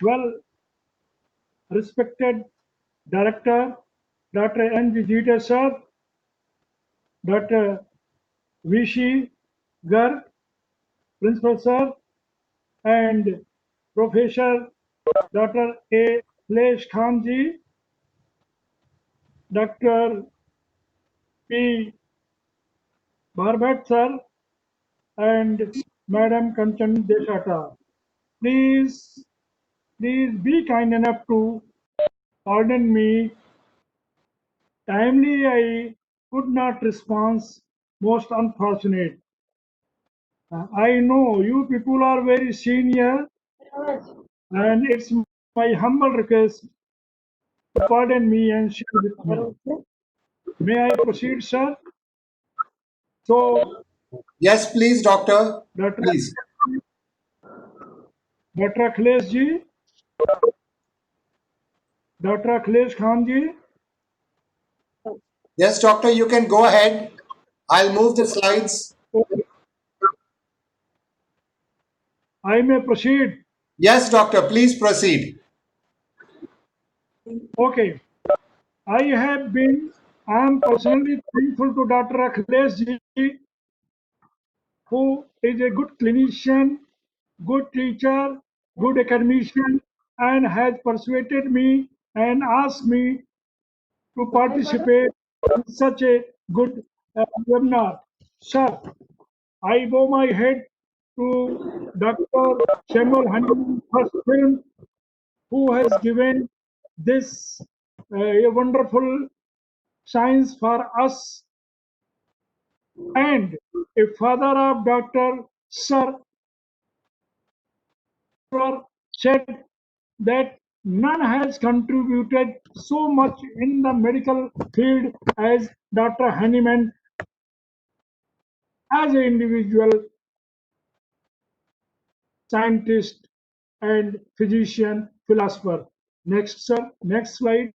well respected Director, Dr. N. G. Jeter sir, Dr. Vishi Garg, Principal sir, and Professor Dr. A. Flesh Khan ji, Dr. P. Barbhat sir, and Madam Kanchan Deshata. Please, please be kind enough to pardon me. Timely I could not respond. Most unfortunate. I know you people are very senior, and it's my humble request to pardon me and share with me. May I proceed, sir? So, Yes, please, doctor. Dr. Please. Dr. Akhilesh ji, Dr. Akhilesh Khan ji, Yes, doctor, you can go ahead. I'll move the slides. okay, I may proceed. Yes, doctor, please proceed. Okay, I am personally thankful to Dr. Akhilesh ji, who is a good clinician, good teacher, good academician, and has persuaded me and asked me to participate in such a good webinar. Sir, I bow my head to Dr. Samuel Honeyman first film, who has given this a wonderful science for us, and a father of Dr. Sir said that none has contributed so much in the medical field as Dr. Honeyman as an individual scientist and physician philosopher. Next, sir. Next slide.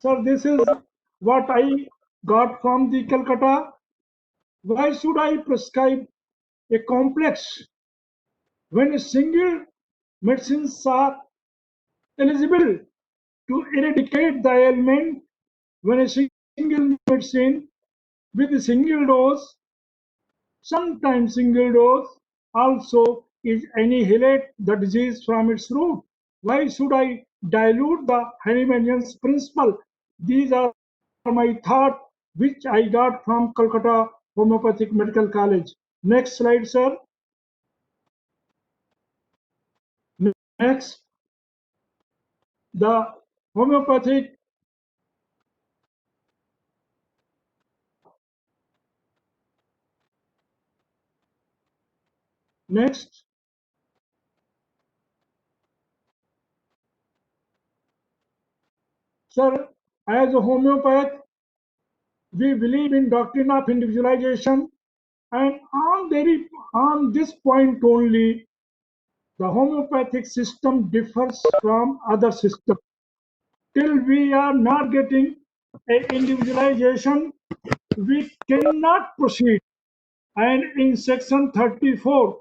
Sir, this is what I got from the Calcutta. Why should I prescribe a complex when a single medicines are eligible to eradicate the ailment, when a single medicine with a single dose, sometimes single dose, also is annihilate the disease from its root? Why should I dilute the Hahneman's principle? These are my thought which I got from Calcutta Homeopathic Medical College. Next slide, sir. Next, the homeopathic. Next, sir, as a homeopath, we believe in doctrine of individualization, and on this point only, the homeopathic system differs from other systems. Till we are not getting a individualization, we cannot proceed. And in section 34,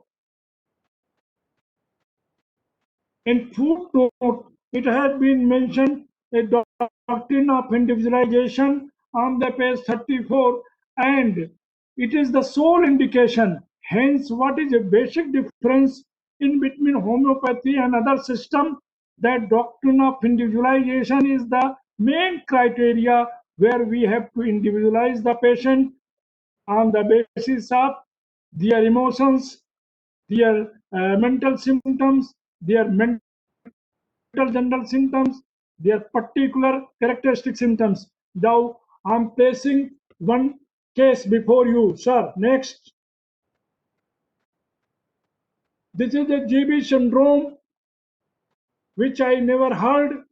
in footnote, it has been mentioned a doctrine of individualization on the page 34, and it is the sole indication. Hence, what is a basic difference in between homeopathy and other system? That doctrine of individualization is the main criteria where we have to individualize the patient on the basis of their emotions, their mental symptoms, their mental general symptoms, their particular characteristic symptoms. Now, I'm placing one case before you, sir. Next, this is a GB syndrome, which I never heard,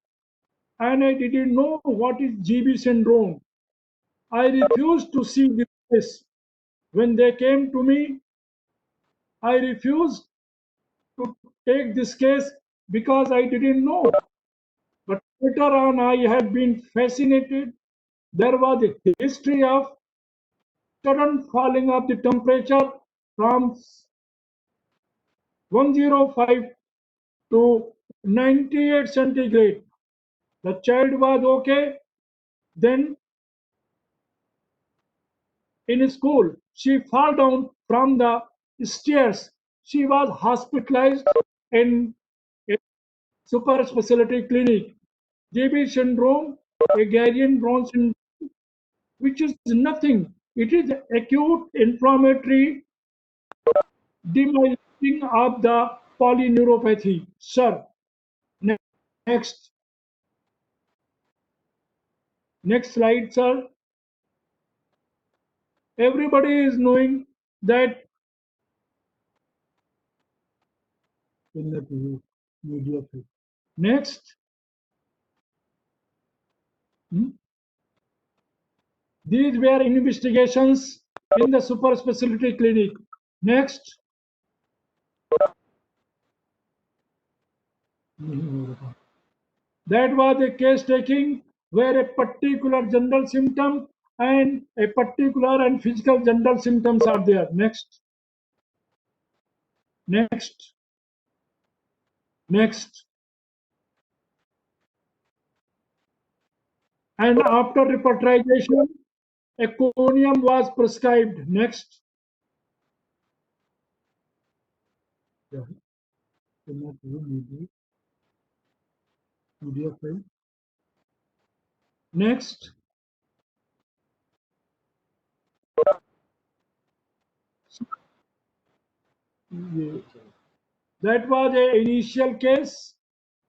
and I didn't know what is GB syndrome. I refused to see this case. When they came to me, I refused to take this case because I didn't know. But later on, I had been fascinated. There was a history of sudden falling of the temperature from 105 to 98 centigrade. The child was okay. Then in school, she fell down from the stairs. She was hospitalized in a super specialty clinic. JB syndrome, a Guillain-Barré syndrome, which is nothing. It is acute inflammatory demyelinating of the polyneuropathy. Sir, next, next slide, sir. Everybody is knowing that next. These were investigations in the super specialty clinic. Next. That was a case taking where a particular general symptom and a particular and physical general symptoms are there. Next. Next. Next. And after repatriation, econium was prescribed. Next. Next. That was an initial case,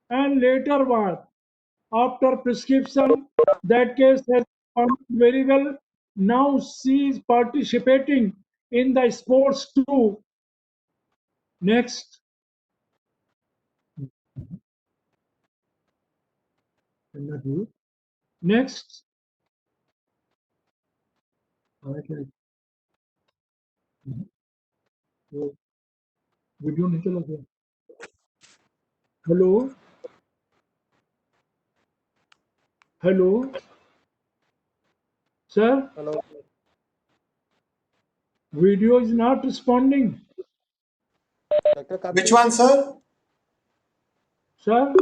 and later what? After prescription, that case has gone very well. Now she is participating in the sports too. Next. Next. Video नहीं चला गया. Hello. Hello. Sir, Hello. video is not responding. Dr. Kapil. Which one, sir? Sir,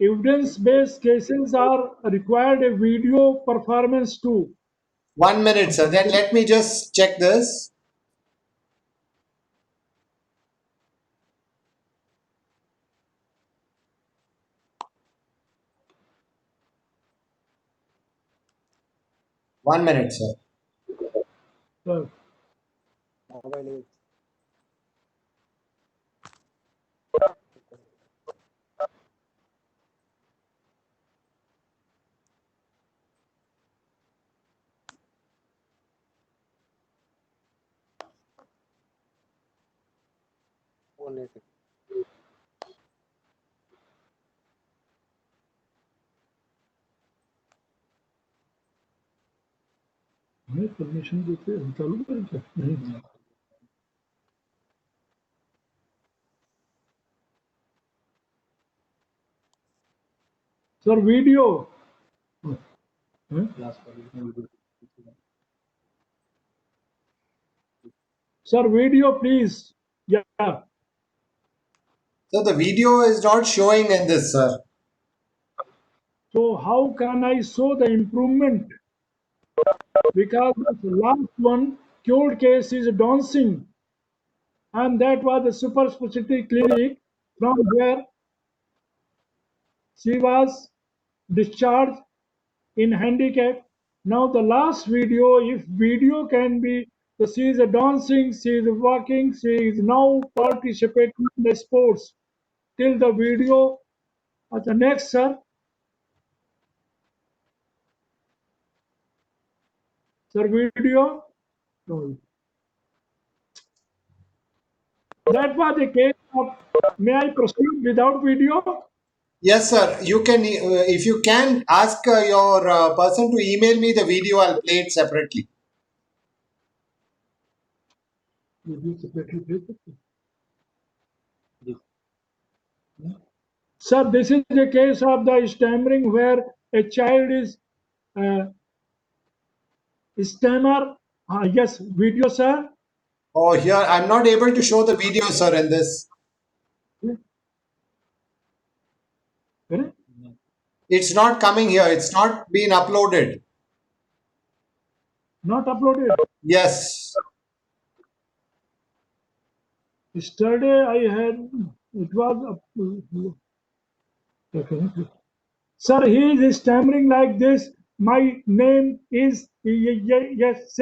evidence-based cases are required a video performance too. 1 minute, sir. Then let me just check this. One minute, sir. Sir, Mobile is. Phone is. हमें permission देते हम चालू करें क्या? नहीं. Sir, video. Sir, video, please. Yeah. So the video is not showing in this, sir. So how can I show the improvement? Because the last one cured case is dancing, and that was the super specialty clinic from where she was discharged in handicap. Now the last video, if video can be, so she is dancing, she is walking, she is now participating in the sports. Till the video, the next, sir. Sir, video. No. That was the case of, may I proceed without video? Yes, sir. You can, if you can, ask your person to email me the video. I'll play it separately. Sir, this is the case of the stammering where a child is stammer. Yes, video, sir. Oh, here I'm not able to show the video, sir, in this. Correct? It's not coming here. It's not been uploaded. Not uploaded. Yes. Yesterday I had it was okay. Sir, he is stammering like this. My name is yes,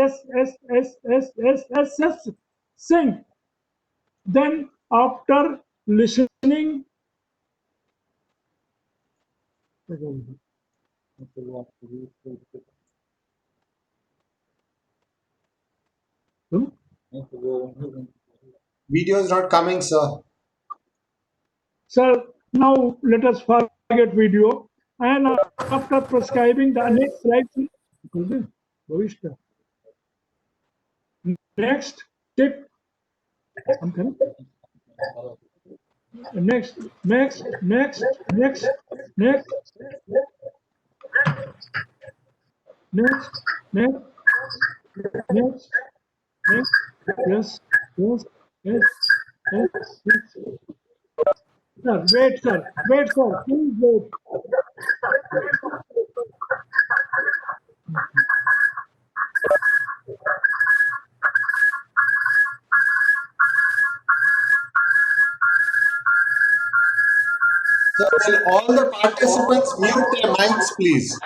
Singh. Then after listening, hmm? Video is not coming, sir. Sir, now let us forget video. And after prescribing the next slide, Bhavishka. Next tip. I'm coming. Next, next, next, next, next, next, next, next, next. Yes, yes, yes, yes, yes. Sir, wait, sir. Wait, sir. Please wait. Sir, will all the participants mute their mics, please?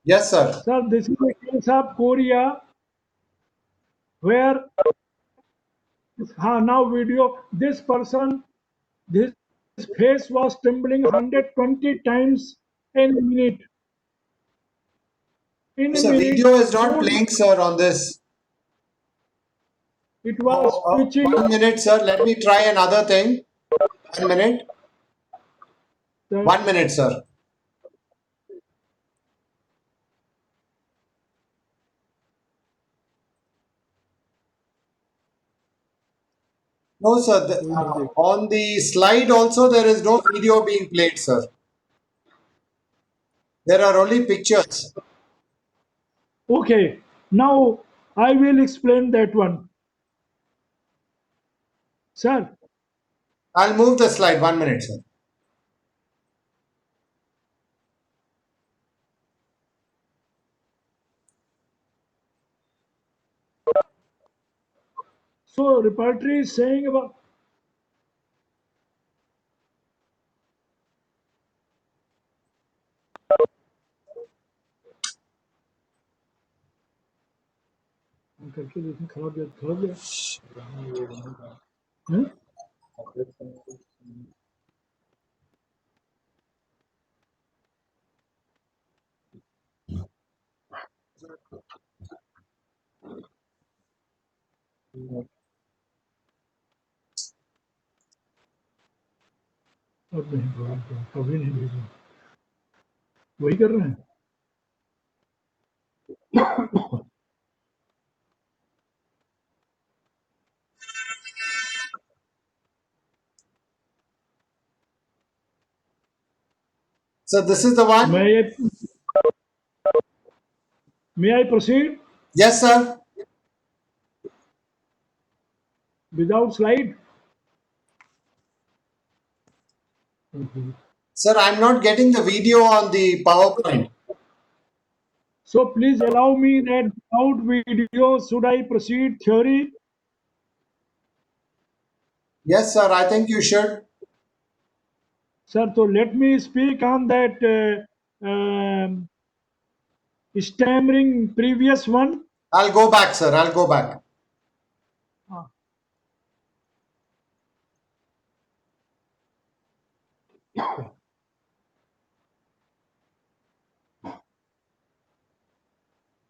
Yes, sir. Sir, this is a case of Korea where now video this person this face was trembling 120 times in a minute. In a Sir, minute, video is not food playing, sir, on this. it was switching. 1 minute, sir. Let me try another thing. 1 minute. The, 1 minute, sir. No, sir. On the slide also, there is no video being played, sir. There are only pictures. okay, now I will explain that one. Sir, I'll move the slide. 1 minute, sir. so repertory is saying about करके देखने खराब गया hmm? अब नहीं कभी नहीं भेजा वही कर रहे हैं So this is the one? May I proceed Yes, sir. without slide? Sir, I'm not getting the video on the PowerPoint. So please allow me that without video, should I proceed theory? Yes, sir. I think you should. Sir, so let me speak on that stammering previous one. I'll go back, sir. I'll go back.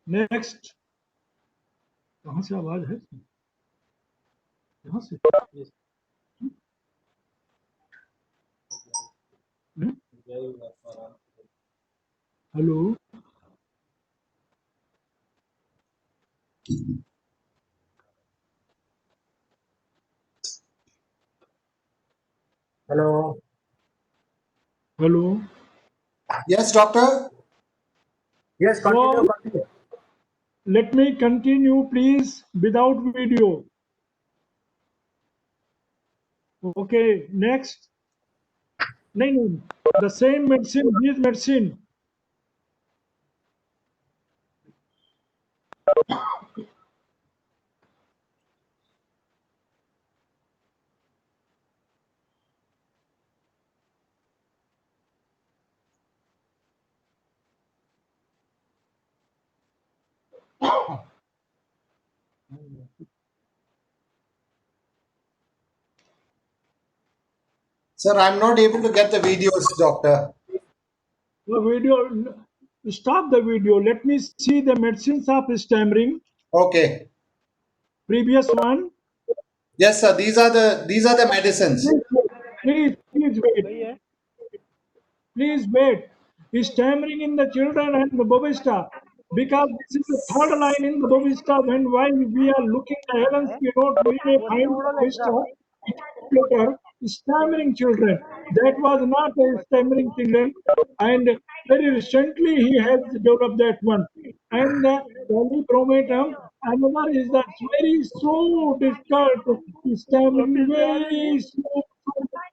Next. कहाँ से आवाज है यहाँ से hello Hello. Hello Yes, doctor. Yes, continue. So Continue. let me continue, please, without video. Okay, next. No, the same medicine, this medicine. Sir, I'm not able to get the videos, doctor. The video, stop the video. Let me see the medicines of stammering. Okay. Previous one. Yes, sir. These are the medicines. Please wait. Please wait. Stammering in the children and the Bovista. Because this is the third line in the Bovista. When while we are looking the heavens, we don't really find the Bovista. Later, stammering children. That was not a stammering children. And very recently he has developed that one. And the polychromatum, another is that very slow, difficult, stammering very slow.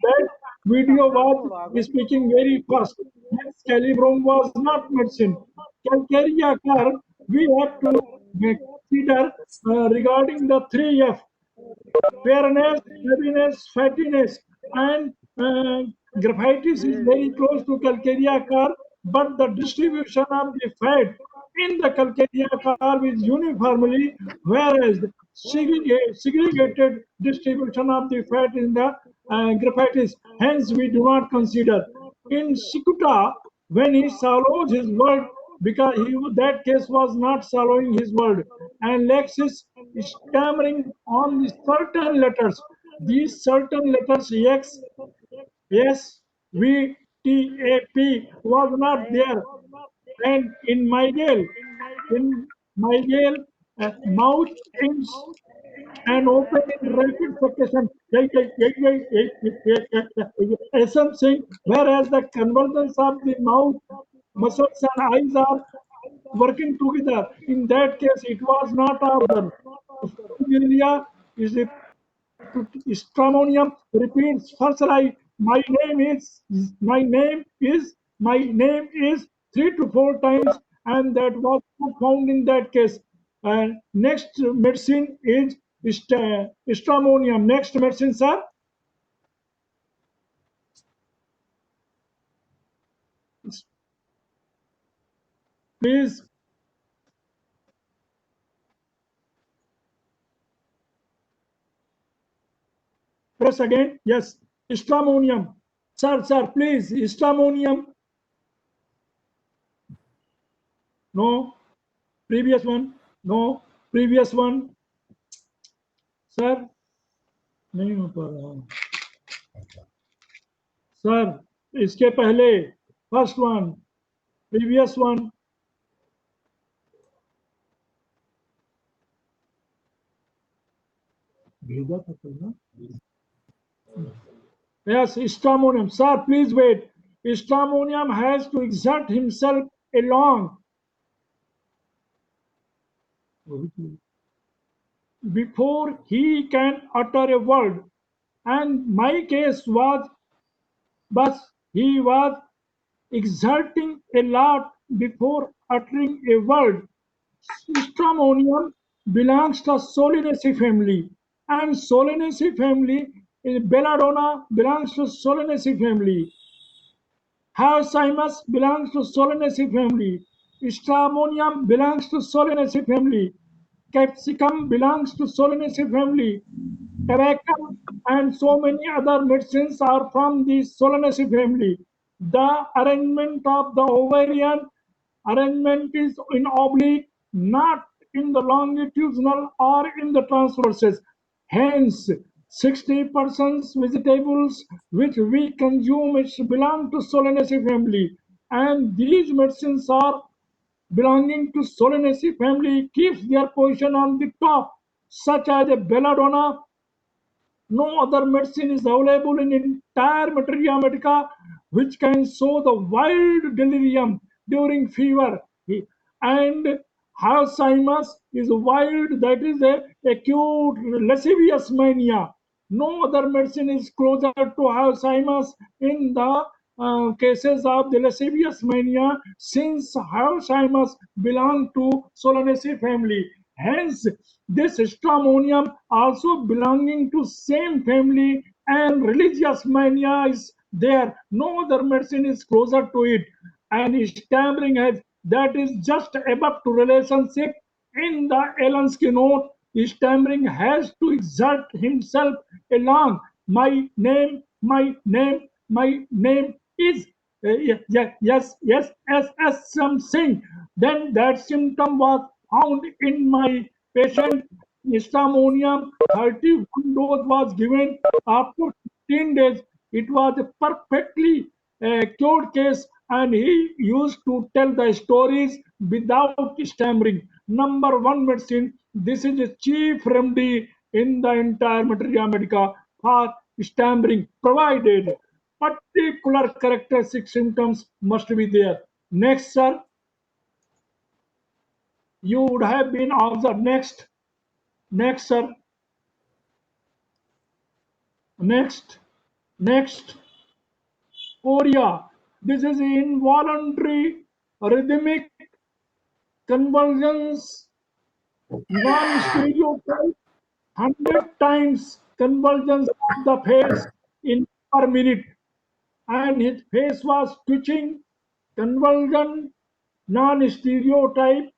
That video was speaking very fast. Hence, calibrum was not medicine. Calcaria curve, we have to consider regarding the 3F: fairness, heaviness, fattiness, and graphitis is very close to calcarea curve, but the distribution of the fat in the calcarea curve is uniformly, whereas the segregated distribution of the fat in the graphitis. Hence, we do not consider. In Sikuta, when he swallows his word, because that case was not swallowing his word, and Lex is stammering on the certain letters. These certain letters X, S, V, T, A, P was not there. And in mouth ends and open in rapid succession. Something, whereas the convergence of the mouth muscles and eyes are working together. In that case, it was not observed. Area is the stramonium repeats first line. My name is 3 to 4 times, and that was found in that case. And next medicine is stramonium. Next medicine, sir. Please press again. Yes, stramonium. Sir, please, stramonium. No. Previous one. No. Previous one. Sir, नहीं हो पा रहा sir, इसके पहले first one, previous one. भेजा था तो ना. Yes, stramonium. Sir, please wait. Stramonium has to exert himself along before he can utter a word. And my case was, but he was exerting a lot before uttering a word. Stramonium belongs to Solanaceae family, and Solanaceae family is Belladonna belongs to Solanaceae family. Hyoscyamus belongs to Solanaceae family. Stramonium belongs to Solanaceae family. Capsicum belongs to Solanaceae family. Tobacco and so many other medicines are from the Solanaceae family. The arrangement of the ovarian arrangement is in oblique, not in the longitudinal or in the transverses. Hence, 60% vegetables which we consume belong to Solanaceae family, and these medicines are belonging to Solanaceae family keeps their position on the top, such as a belladonna. No other medicine is available in entire materia medica which can show the wild delirium during fever. And Alzheimer's is wild, that is a acute lascivious mania. No other medicine is closer to Alzheimer's in the cases of the lascivious mania, since Alzheimer's belong to Solanaceae family. Hence, this stramonium also belonging to same family, and religious mania is there. No other medicine is closer to it. And stammering has that is just above to relationship. In the Elensky note, stammering has to exert himself along. My name is yes, something. Then that symptom was found in my patient. Stramonium 31 dose was given. After 15 days, it was a perfectly cured case, and he used to tell the stories without stammering. Number one medicine. This is a chief remedy in the entire Materia Medica for stammering, provided particular characteristic symptoms must be there. Next, sir, you would have been observed. Next, sir, next, next. Chorea. This is involuntary rhythmic convulsions, non-stereotype, 100 times convulsions of the face in per minute, and his face was twitching, convulsion, non-stereotype,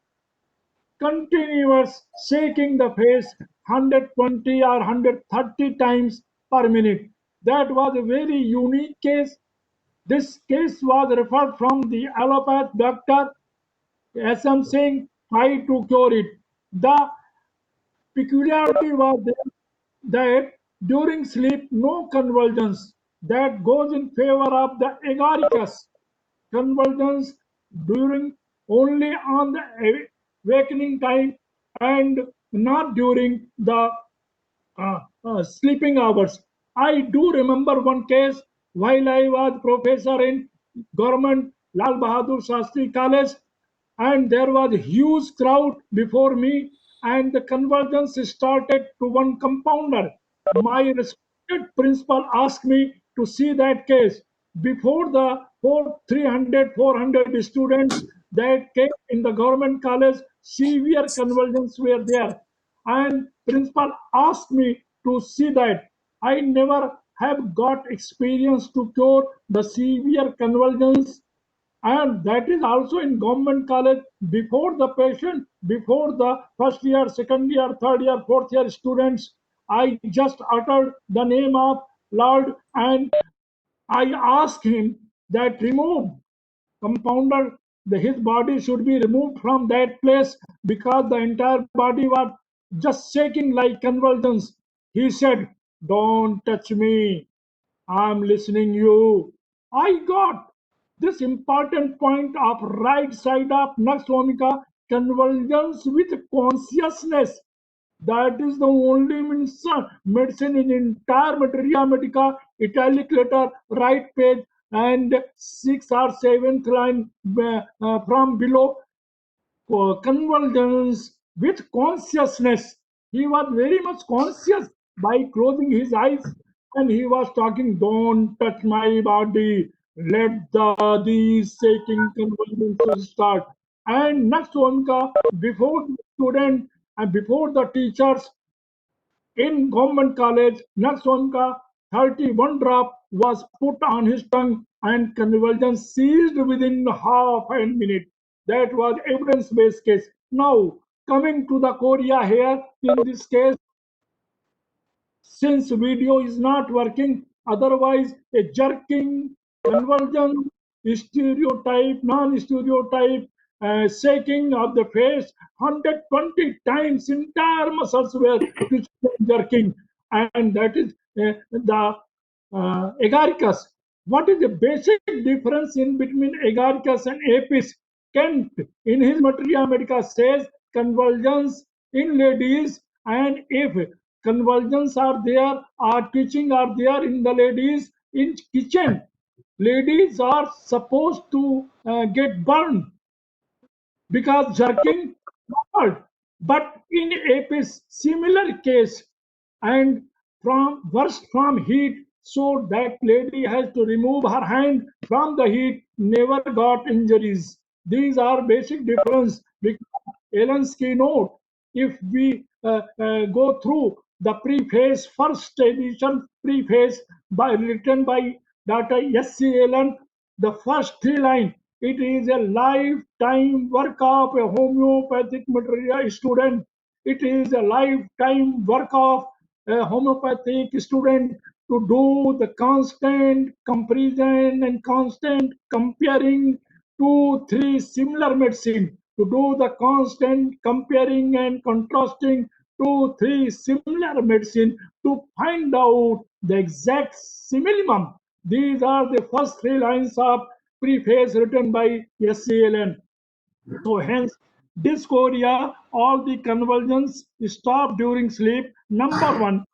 continuous shaking the face 120 or 130 times per minute. That was a very unique case. This case was referred from the allopath doctor. SM Singh tried to cure it. The peculiarity was that during sleep, no convulsions. That goes in favor of the agaricus. Convulsions during only on the awakening time and not during the sleeping hours. I do remember one case while I was professor in government Lal Bahadur Shastri College, and there was a huge crowd before me, and the convergence started to one compounder. My respected principal asked me to see that case. Before the 300, 400 students that came in the government college, severe convulsions were there, and principal asked me to see that. I never have got experience to cure the severe convulsions, and that is also in government college. Before the patient, before the first year, second year, third year, fourth year students, I just uttered the name of Lord, and I asked him that remove compounder, his body should be removed from that place because the entire body was just shaking like convulsions. He said, "Don't touch me. I'm listening you." I got this important point of right side of nux vomica, convulsions with consciousness. That is the only medicine in entire Materia Medica, italic letter, right page, and sixth or seventh line from below. Convulsions with consciousness. He was very much conscious by closing his eyes, and he was talking, "Don't touch my body. Let these shaking convulsions start." And next one, before the student and before the teachers, in government college, Narsonka, 31 drop was put on his tongue and convulsions ceased within half a minute. That was evidence-based case. Now, coming to the Korea here, in this case, since video is not working, otherwise a jerking, conversion, stereotype, non-stereotype, shaking of the face, 120 times entire muscles were jerking, and that is the agaricus. What is the basic difference in between agaricus and apis? Kent, in his Materia Medica, says convulsions in ladies, and if convulsions are there or teaching are there in the ladies in kitchen, ladies are supposed to get burned because jerking covered. But in a similar case, and from worst from heat, so that lady has to remove her hand from the heat, never got injuries. These are basic difference because Allen's keynote. If we go through the preface, first edition preface by written by Dr. S.C. Allen, the first three lines, it is a lifetime work of a homeopathic material student. It is a lifetime work of a homeopathic student to do the constant comparison and constant comparing two, three similar medicine, to do the constant comparing and contrasting two, three similar medicine to find out the exact simillimum. These are the first three lines of preface written by SCLN. So hence, dysphoria, all the convulsions stop during sleep. Number one,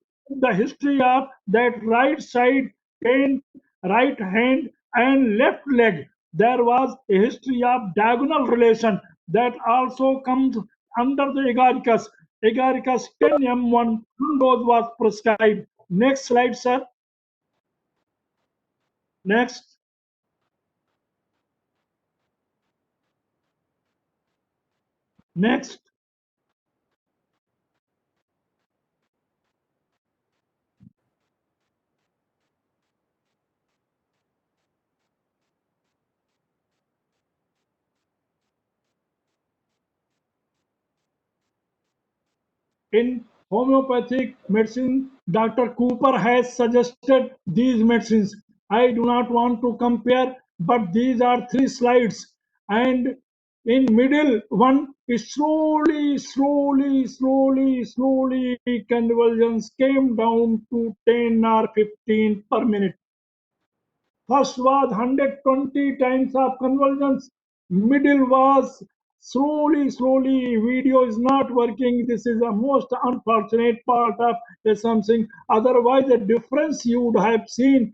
the history of that right side pain, right hand and left leg. There was a history of diagonal relation that also comes under the agaricus. Agaricus 10 m1 dose was prescribed. Next slide, sir. Next. Next. In homeopathic medicine, Dr. Cooper has suggested these medicines. I do not want to compare, but these are three slides. And in middle one is slowly convulsions came down to 10 or 15 per minute. First was 120 times of conversions. Middle was slowly. Video is not working. This is a most unfortunate part of something. Otherwise, the difference you would have seen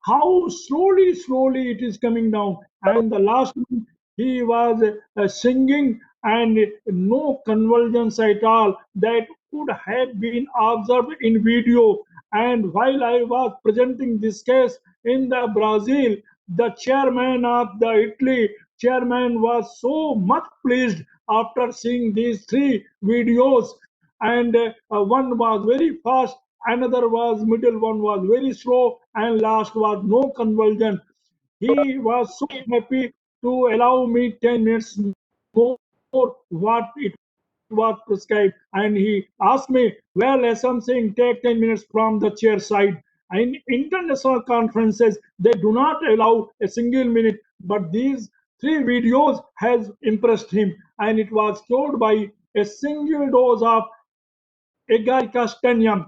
how slowly it is coming down. And the last one, he was singing and no convergence at all that could have been observed in video. And while I was presenting this case in the Brazil, the chairman of the Italy chairman was so much pleased after seeing these three videos. And one was very fast, another was middle, one was very slow, and last was no conversion. He was so happy to allow me 10 minutes more what it was prescribed. And he asked me, well, as something, take 10 minutes from the chair side. In international conferences, they do not allow a single minute, but these three videos has impressed him. And it was cured by a single dose of agaricus 10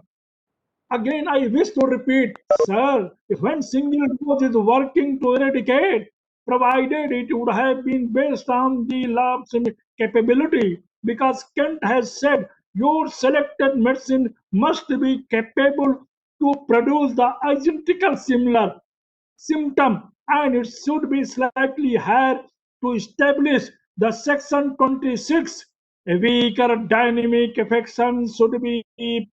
Again, I wish to repeat, sir, if when single dose is working to eradicate, provided it would have been based on the lab's capability, because Kent has said your selected medicine must be capable to produce the identical similar symptom, and it should be slightly higher to establish the section 26. A weaker dynamic affection should be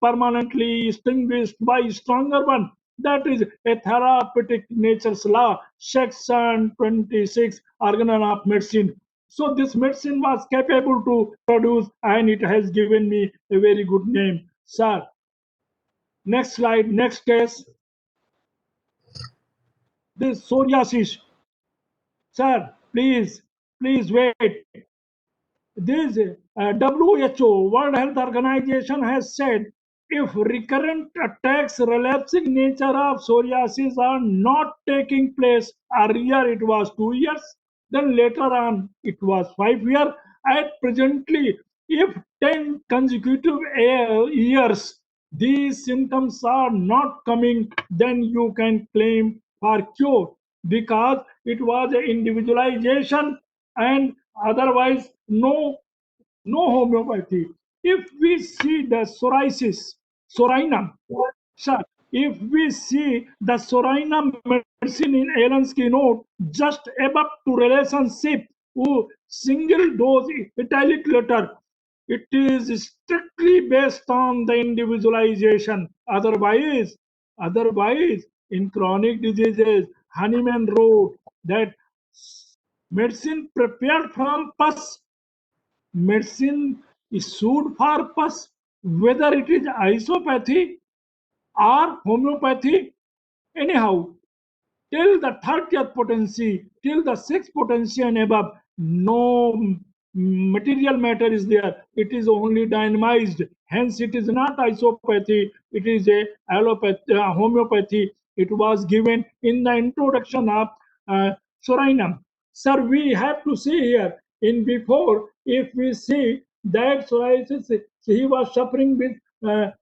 permanently extinguished by stronger one. That is a therapeutic nature's law, section 26, organon of medicine. So this medicine was capable to produce, and it has given me a very good name. Sir, next slide, next case. This psoriasis. Sir, please wait. This WHO, World Health Organization, has said if recurrent attacks, relapsing nature of psoriasis are not taking place, earlier it was 2 years, then later on it was 5 years. At presently, if 10 consecutive years these symptoms are not coming, then you can claim for cure because it was an individualization and otherwise no homeopathy. If we see the psoriasis, psorinum, sir, if we see the psorinum medicine in Allen's keynote, just above to relationship single dose italic letter. It is strictly based on the individualization. Otherwise, in chronic diseases, Hahnemann wrote that medicine prepared from pus, medicine issued for pus, whether it is isopathy or homeopathy. Anyhow, till the 30th potency, till the 6th potency and above, no material matter is there. It is only dynamized. Hence, it is not isopathy. It is a allopathy, homeopathy. It was given in the introduction of Sorinum. Sir, we have to see here in before, if we see that psoriasis, he was suffering with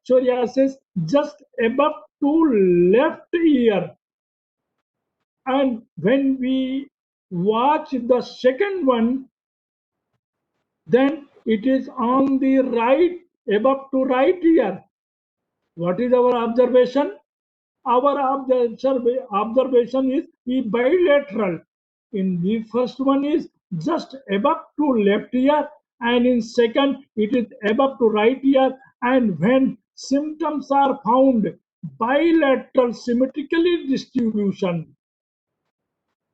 psoriasis just above to left ear, and when we watch the second one, then it is on the right, above to right ear. What is our observation? Our observation is bilateral. In the first one is just above to left ear, and in second it is above to right ear. And when symptoms are found, bilateral symmetrically distribution,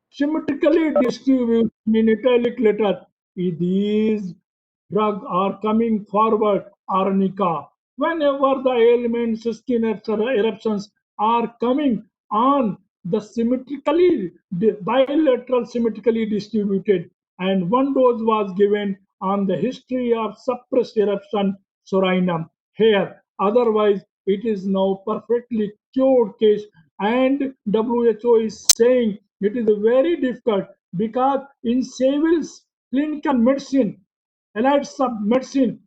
symmetrically distributed in italic letter. These drugs are coming forward, arnica. Whenever the ailments, skin eruptions are coming on, the bilateral symmetrically distributed, and one dose was given on the history of suppressed eruption sorinum here. Otherwise, it is now perfectly cured case, and WHO is saying it is very difficult because in Seville's clinical medicine, allied sub medicine,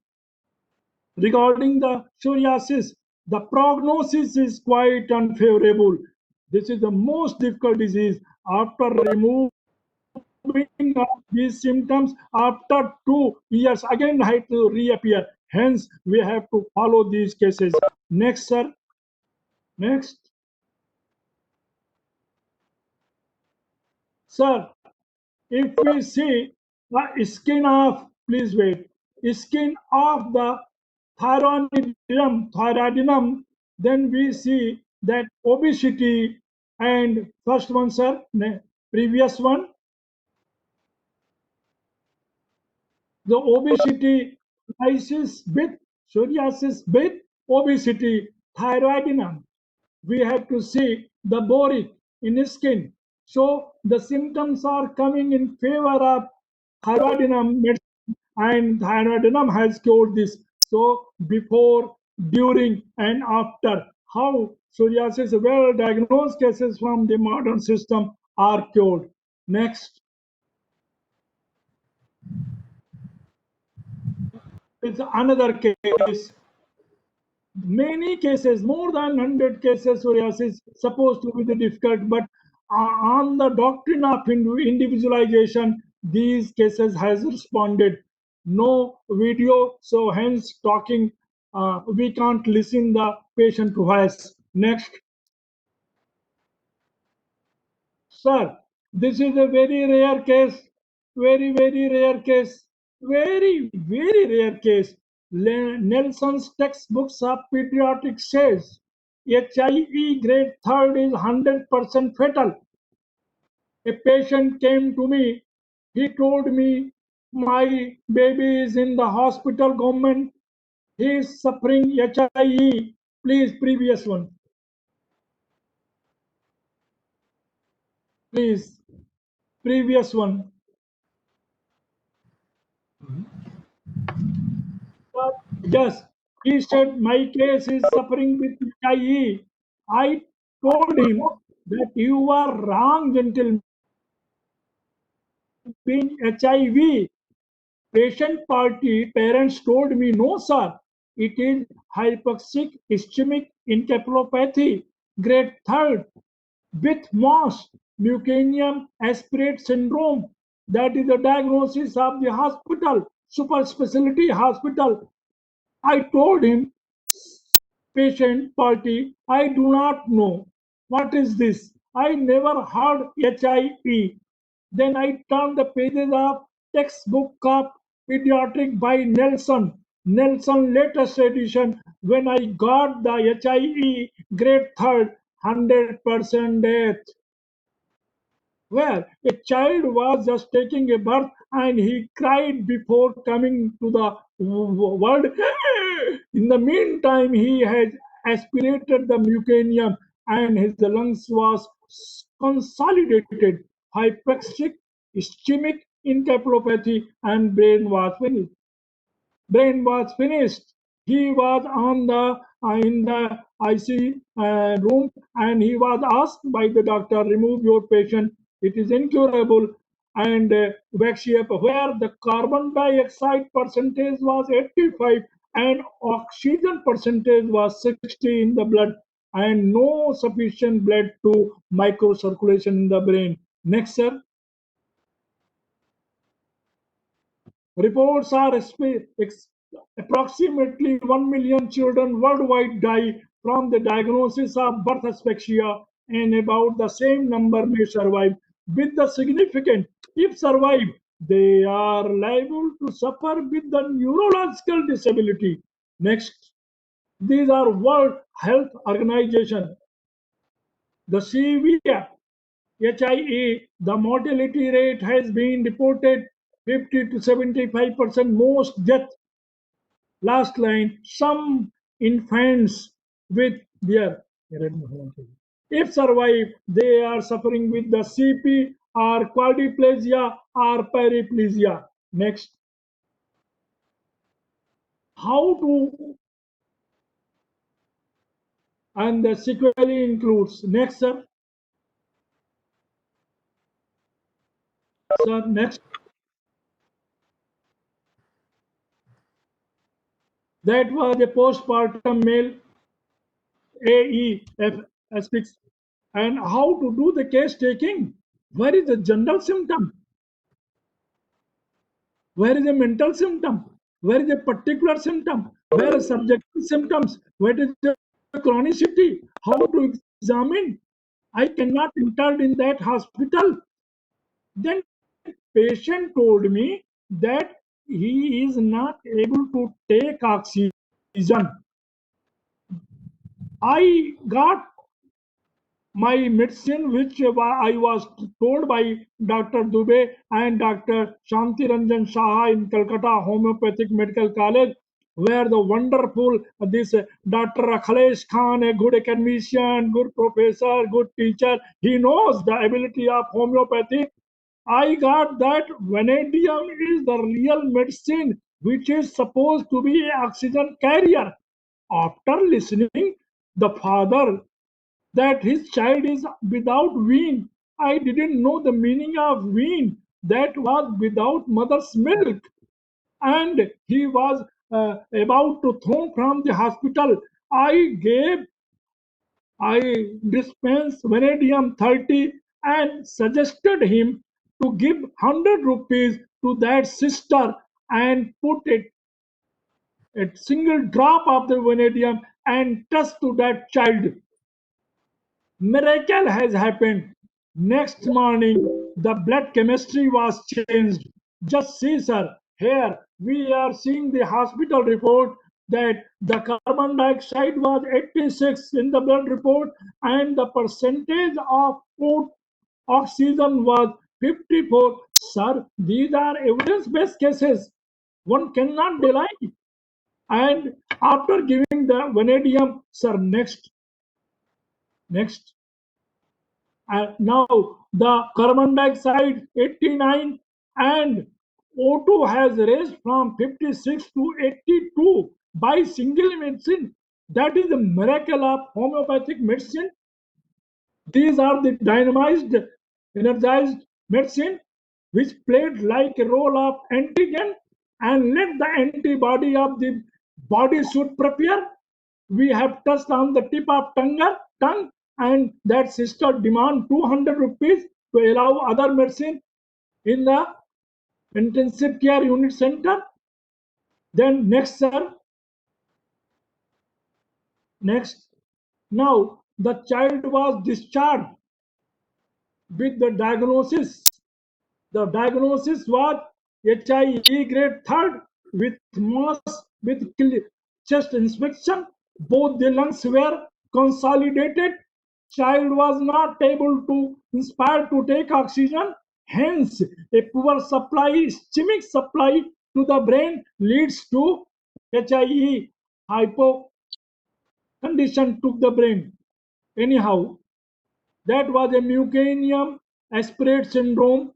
regarding the psoriasis, the prognosis is quite unfavorable. This is the most difficult disease. After removing these symptoms, after 2 years, again have to reappear. Hence, we have to follow these cases. Next, sir. Next. Sir, if we see the skin of, please wait, skin of the thyroidinum, then we see that obesity, and first one, sir, previous one, the obesity crisis with psoriasis with obesity, thyroidinum. We have to see the boric in skin. So the symptoms are coming in favor of thyroidinum medicine, and thyroidinum has cured this. So before, during, and after, how psoriasis well diagnosed cases from the modern system are cured. Next is another case. Many cases, more than 100 cases, psoriasis supposed to be the difficult, but on the doctrine of individualization, these cases has responded. No video, so hence talking, we can't listen the patient voice. Next. Sir, this is a very rare case, very rare case, very rare case. Nelson's textbooks of pediatrics says HIE grade 3rd is 100% fatal. A patient came to me, he told me, my baby is in the hospital, government, he is suffering HIE. Please, previous one. Please, previous one. Yes, he said my case is suffering with HIE. I told him that you are wrong, gentleman. Being HIV, patient party parents told me, no, sir, it is hypoxic ischemic encephalopathy, grade 3rd, with MOS, mucinium aspirate syndrome. That is the diagnosis of the hospital, super specialty hospital. I told him, patient party, I do not know. What is this? I never heard HIE. Then I turned the pages of textbook of pediatric by Nelson. Nelson latest edition. When I got the HIE grade third, 100% death, where a child was just taking a birth and he cried before coming to the world. In the meantime, he had aspirated the mucanium and his lungs was consolidated, hypoxic, ischemic encephalopathy, and brain was finished. He was on the in the IC room, and he was asked by the doctor, "Remove your patient. It is incurable." And wax up where the carbon dioxide percentage was 85 and oxygen percentage was 60 in the blood, and no sufficient blood to microcirculation in the brain. Next, sir. Reports are approximately 1 million children worldwide die from the diagnosis of birth asphyxia, and about the same number may survive. With the significant, if survive, they are liable to suffer with the neurological disability. Next, these are World Health Organization, the CVF, HIE, the mortality rate has been reported 50 to 75%, most death. Last line, some infants with their, if survive, they are suffering with the CP or quadriplegia or paraplegia. Next, how to, and the sequelae includes, next, sir. Sir, next. That was a postpartum male AEF aspects. And how to do the case taking? Where is the general symptom? Where is the mental symptom? Where is the particular symptom? Where are subjective symptoms? What is the chronicity? How to examine? I cannot enter in that hospital. Then patient told me that he is not able to take oxygen. I got my medicine, which I was told by Dr. Dubey and Dr. Shanti Ranjan Shah in Calcutta Homeopathic Medical College, where the wonderful this Dr. Akhilesh Khan, a good academician, good professor, good teacher, he knows the ability of homeopathy. I got that vanadium is the real medicine which is supposed to be an oxygen carrier. After listening, the father that his child is without wean. I didn't know the meaning of wean. That was without mother's milk. And he was about to throw from the hospital. I dispensed vanadium 30 and suggested him to give 100 rupees to that sister and put a single drop of the vanadium and trust to that child. Miracle has happened. Next morning, the blood chemistry was changed. Just see, sir, here we are seeing the hospital report that the carbon dioxide was 86 in the blood report and the percentage of put oxygen was 54. Sir, these are evidence-based cases. One cannot deny. And after giving the vanadium, sir, next. Now the carbon dioxide 89 and O2 has raised from 56 to 82 by single medicine. That is the miracle of homeopathic medicine. These are the dynamized, energized medicine which played like a role of antigen and let the antibody of the body should prepare. We have touched on the tip of tongue, and that sister demand 200 rupees to allow other medicine in the intensive care unit center. Then next, sir, next. Now the child was discharged with the diagnosis. The diagnosis was HIE grade third with mass with chest inspection. Both the lungs were consolidated. Child was not able to inspire to take oxygen. Hence, a poor supply, ischemic supply to the brain leads to HIE hypo condition to the brain. Anyhow, that was a Mucanium aspirate syndrome.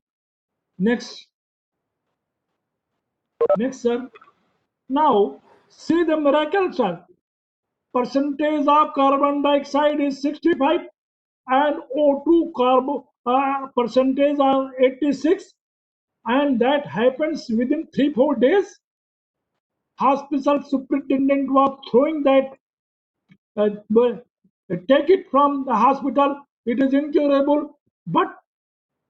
Next, next, sir. Now, see the miracle, sir. Percentage of carbon dioxide is 65 and O2 percentage are 86, and that happens within 3 4 days. Hospital superintendent was throwing that, take it from the hospital, it is incurable, but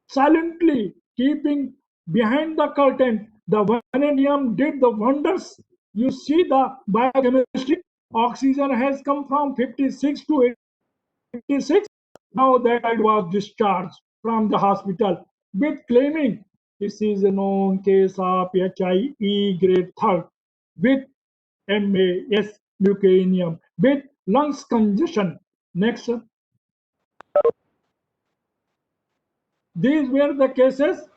silently keeping behind the curtain, the vanadium did the wonders. You see the biochemistry. Oxygen has come from 56 to 86. Now that I was discharged from the hospital with claiming this is a known case of HIE grade third with MAS leukemia with lungs congestion. Next, these were the cases.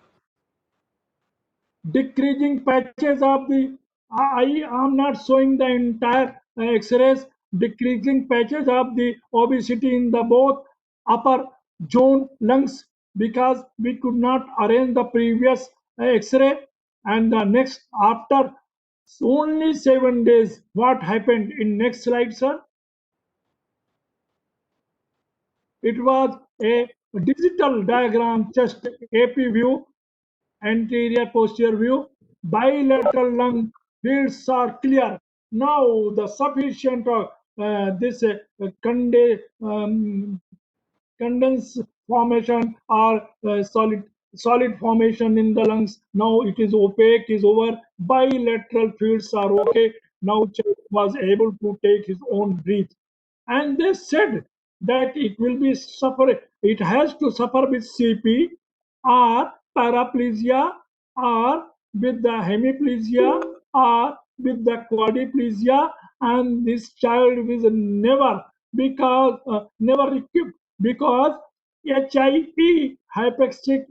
Decreasing patches of the, I am not showing the entire X-rays. Decreasing patches of the obesity in the both upper zone lungs because we could not arrange the previous X-ray. And the next, after only 7 days, what happened in next slide, sir? It was a digital diagram, just AP view, anterior posterior view, bilateral lung fields are clear. Now the sufficient this condense formation or solid formation in the lungs. Now it is opaque, is over. Bilateral fields are okay. Now child was able to take his own breath, and they said that it will be suffer. It has to suffer with CP or paraplegia or with the hemiplegia or with the quadriplegia, and this child is never because never equipped because HIP hypoxic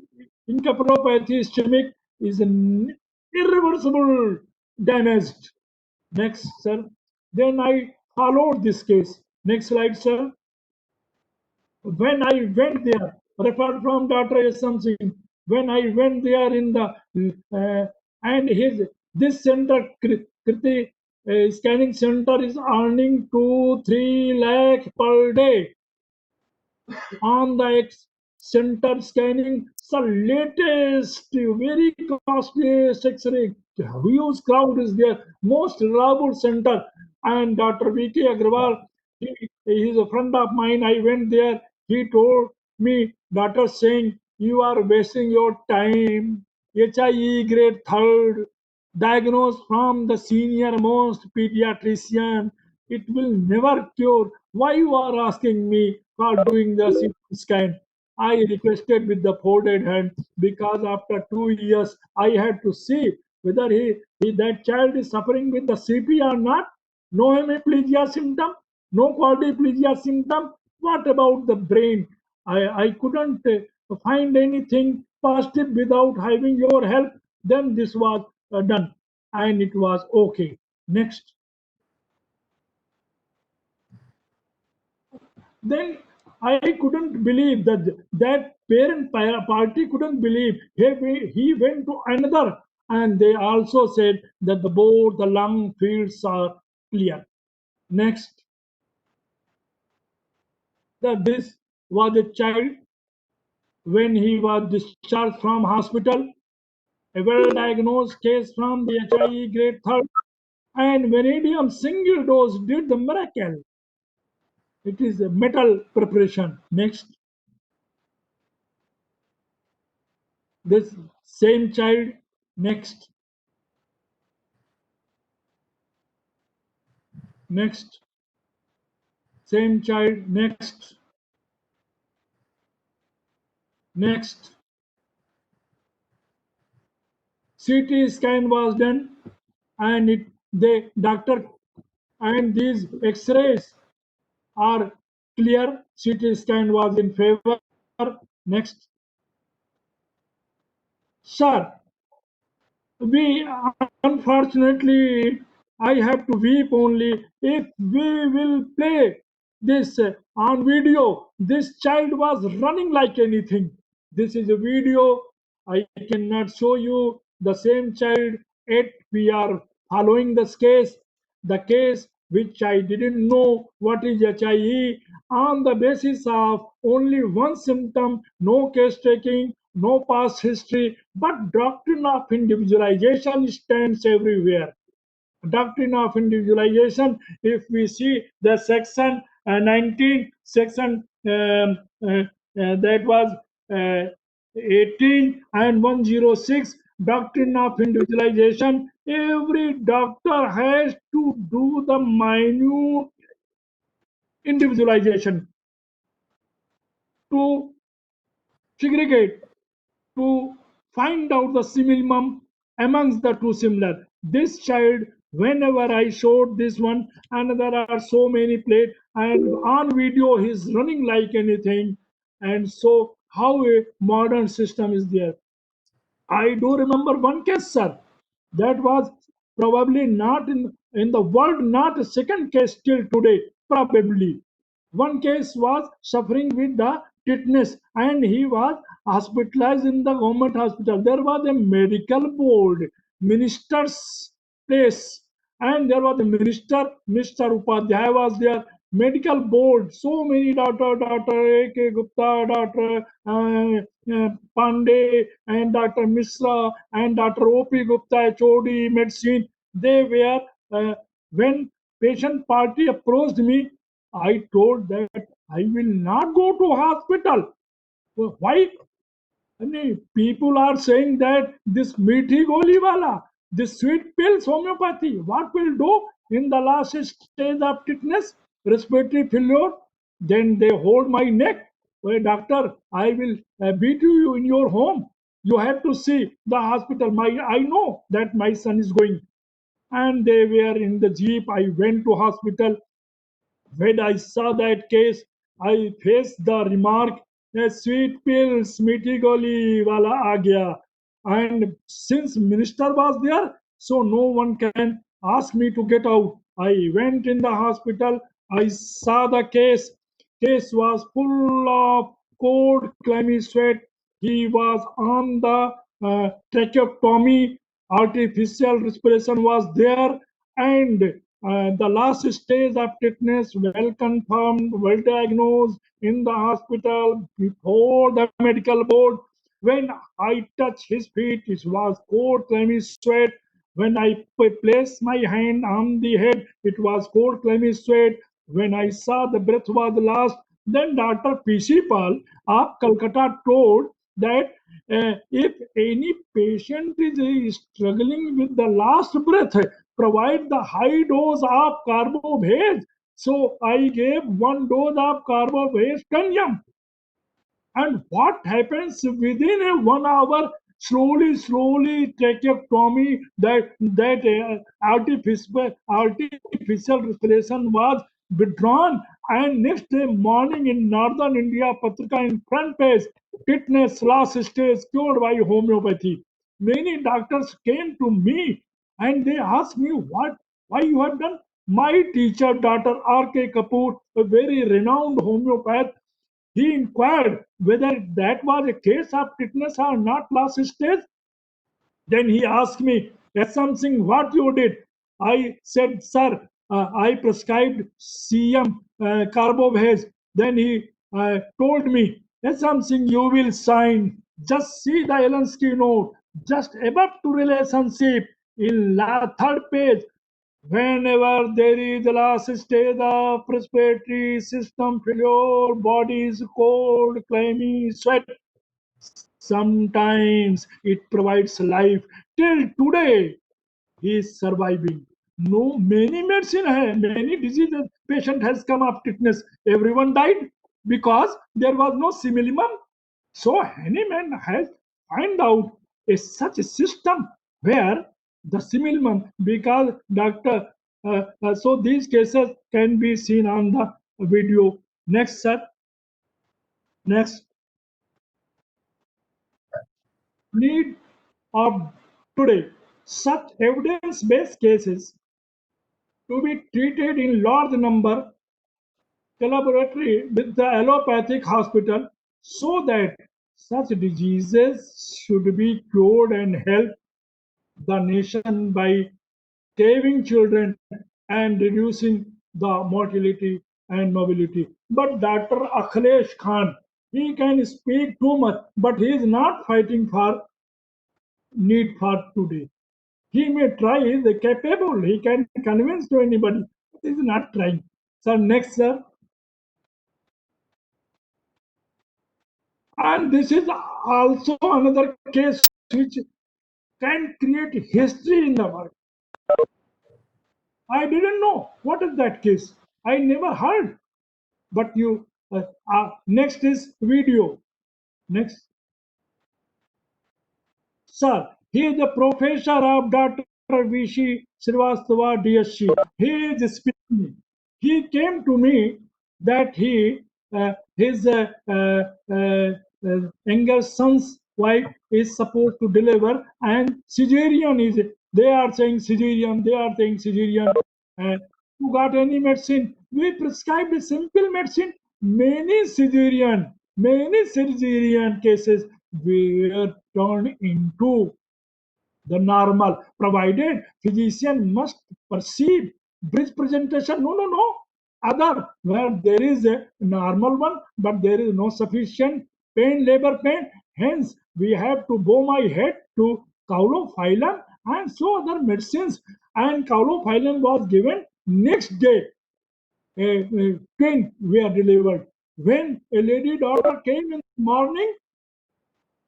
encephalopathy ischemic is an irreversible damaged. Next, sir. Then I followed this case. Next slide, sir. When I went there, referred from Dr. S. Singh, when I went there in the and his this center Kriti scanning center is earning 2 3 lakh per day on the center scanning. The latest, very costliest X-ray. Huge crowd is there. Most reliable center. And Dr. V.K. Agrawal, he is a friend of mine. I went there. He told me, Dr. Singh, you are wasting your time. HIE grade third, diagnosed from the senior most pediatrician. It will never cure. Why you are asking me for doing the CT scan? I requested with the folded hand because after 2 years I had to see whether that child is suffering with the CP or not. No hemiplegia symptom, no quadriplegia symptom. What about the brain? I couldn't find anything positive without having your help. Then this was done and it was okay. Next. Then I couldn't believe that parent party couldn't believe. He went to another and they also said that both the lung fields are clear. Next, that this was a child when he was discharged from hospital, a well-diagnosed case from the HIE grade third, and vanadium single dose did the miracle. It is a metal preparation. Next, this same child. Next, next, same child. Next, next, CT scan was done, and the doctor and these X-rays are clear. CT scan was in favor. Next, sir, we unfortunately I have to weep only if we will play this on video. This child was running like anything. This is a video. I cannot show you the same child. Yet we are following this case, the case which I didn't know what is HIE on the basis of only one symptom, no case taking, no past history, but doctrine of individualization stands everywhere. Doctrine of individualization, if we see the section 19, section that was uh, 18 and 106, doctrine of individualization, every doctor has to do the minute individualization to segregate, to find out the minimum amongst the two similar. This child, whenever I showed this one, and there are so many played, and on video he's running like anything. And so, how a modern system is there? I do remember one case, sir, that was probably not in the world, not a second case till today, probably. One case was suffering with the tetanus and he was hospitalized in the government hospital. There was a medical board, minister's place, and there was a minister, Mr. Upadhyay was there, medical board, so many Dr. A.K. Gupta, Dr. Pandey, and Dr. Misra, and Dr. O.P. Gupta, HOD, medicine. They were, when patient party approached me, I told that I will not go to hospital. Why? People are saying that this meethi goli wala, this sweet pills homeopathy, what will do in the last stage of tetanus, respiratory failure? Then they hold my neck. Well, doctor, I will beat you in your home. You have to see the hospital. I know that my son is going. And they were in the jeep. I went to hospital. When I saw that case, I faced the remark, a sweet pills, meethi goli wala aa gaya. And since minister was there, so no one can ask me to get out. I went in the hospital. I saw the case. Case was full of cold, clammy sweat. He was on the tracheotomy. Artificial respiration was there, and the last stage of tetanus, well confirmed, well diagnosed in the hospital before the medical board. When I touched his feet, it was cold, clammy sweat. When I placed my hand on the head, it was cold, clammy sweat. When I saw the breath was lost, then Dr. P.C. Pal of Calcutta told that if any patient is struggling with the last breath, provide the high dose of carbovage. So I gave one dose of carbovage 10 and what happens within a 1 hour? Slowly, tracheotomy. That artificial respiration was withdrawn. And next day morning in northern India, Patrika in front page, tetanus last stage cured by homeopathy. Many doctors came to me and they asked me why you have done. My teacher, Dr. R.K. Kapoor, a very renowned homeopath, he inquired whether that was a case of tetanus or not last stage. Then he asked me, something what you did. I said, sir, I prescribed CM carbovage. Then he told me, something you will sign. Just see the Elensky note, just above to relationship in third page. Whenever there is the last stage of respiratory system failure, body is cold, clammy, sweat. Sometimes it provides life. Till today, he is surviving. No, many medicine, many diseases patient has come of tetanus. Everyone died because there was no simillimum. So Hahnemann has find out such a system where the simil month because doctor. So these cases can be seen on the video. Next, sir. Next, need of today. Such evidence-based cases to be treated in large number collaboratively with the allopathic hospital so that such diseases should be cured and help the nation by saving children and reducing the mortality and mobility. But Dr. Akhilesh Khan, he can speak too much, but he is not fighting for need for today. He may try, he is capable, he can convince to anybody, but he is not trying. So next, sir. And this is also another case which can create history in the world. I didn't know. What is that case? I never heard. But you, next is video. Next. Sir, he is the professor of Dr. Vishi Srivastava DSC. He is speaking. He came to me that his younger son's wife is supposed to deliver and cesarean is, they are saying cesarean, they are saying cesarean. Who got any medicine? We prescribed a simple medicine. Many cesarean cases were turned into the normal, provided physician must perceive bridge presentation. No, no, no. Other where there is a normal one, but there is no sufficient pain, labor pain. Hence, we have to bow my head to caulophyllum and so other medicines. And caulophyllum was given next day. A twin were delivered. When a lady daughter came in the morning,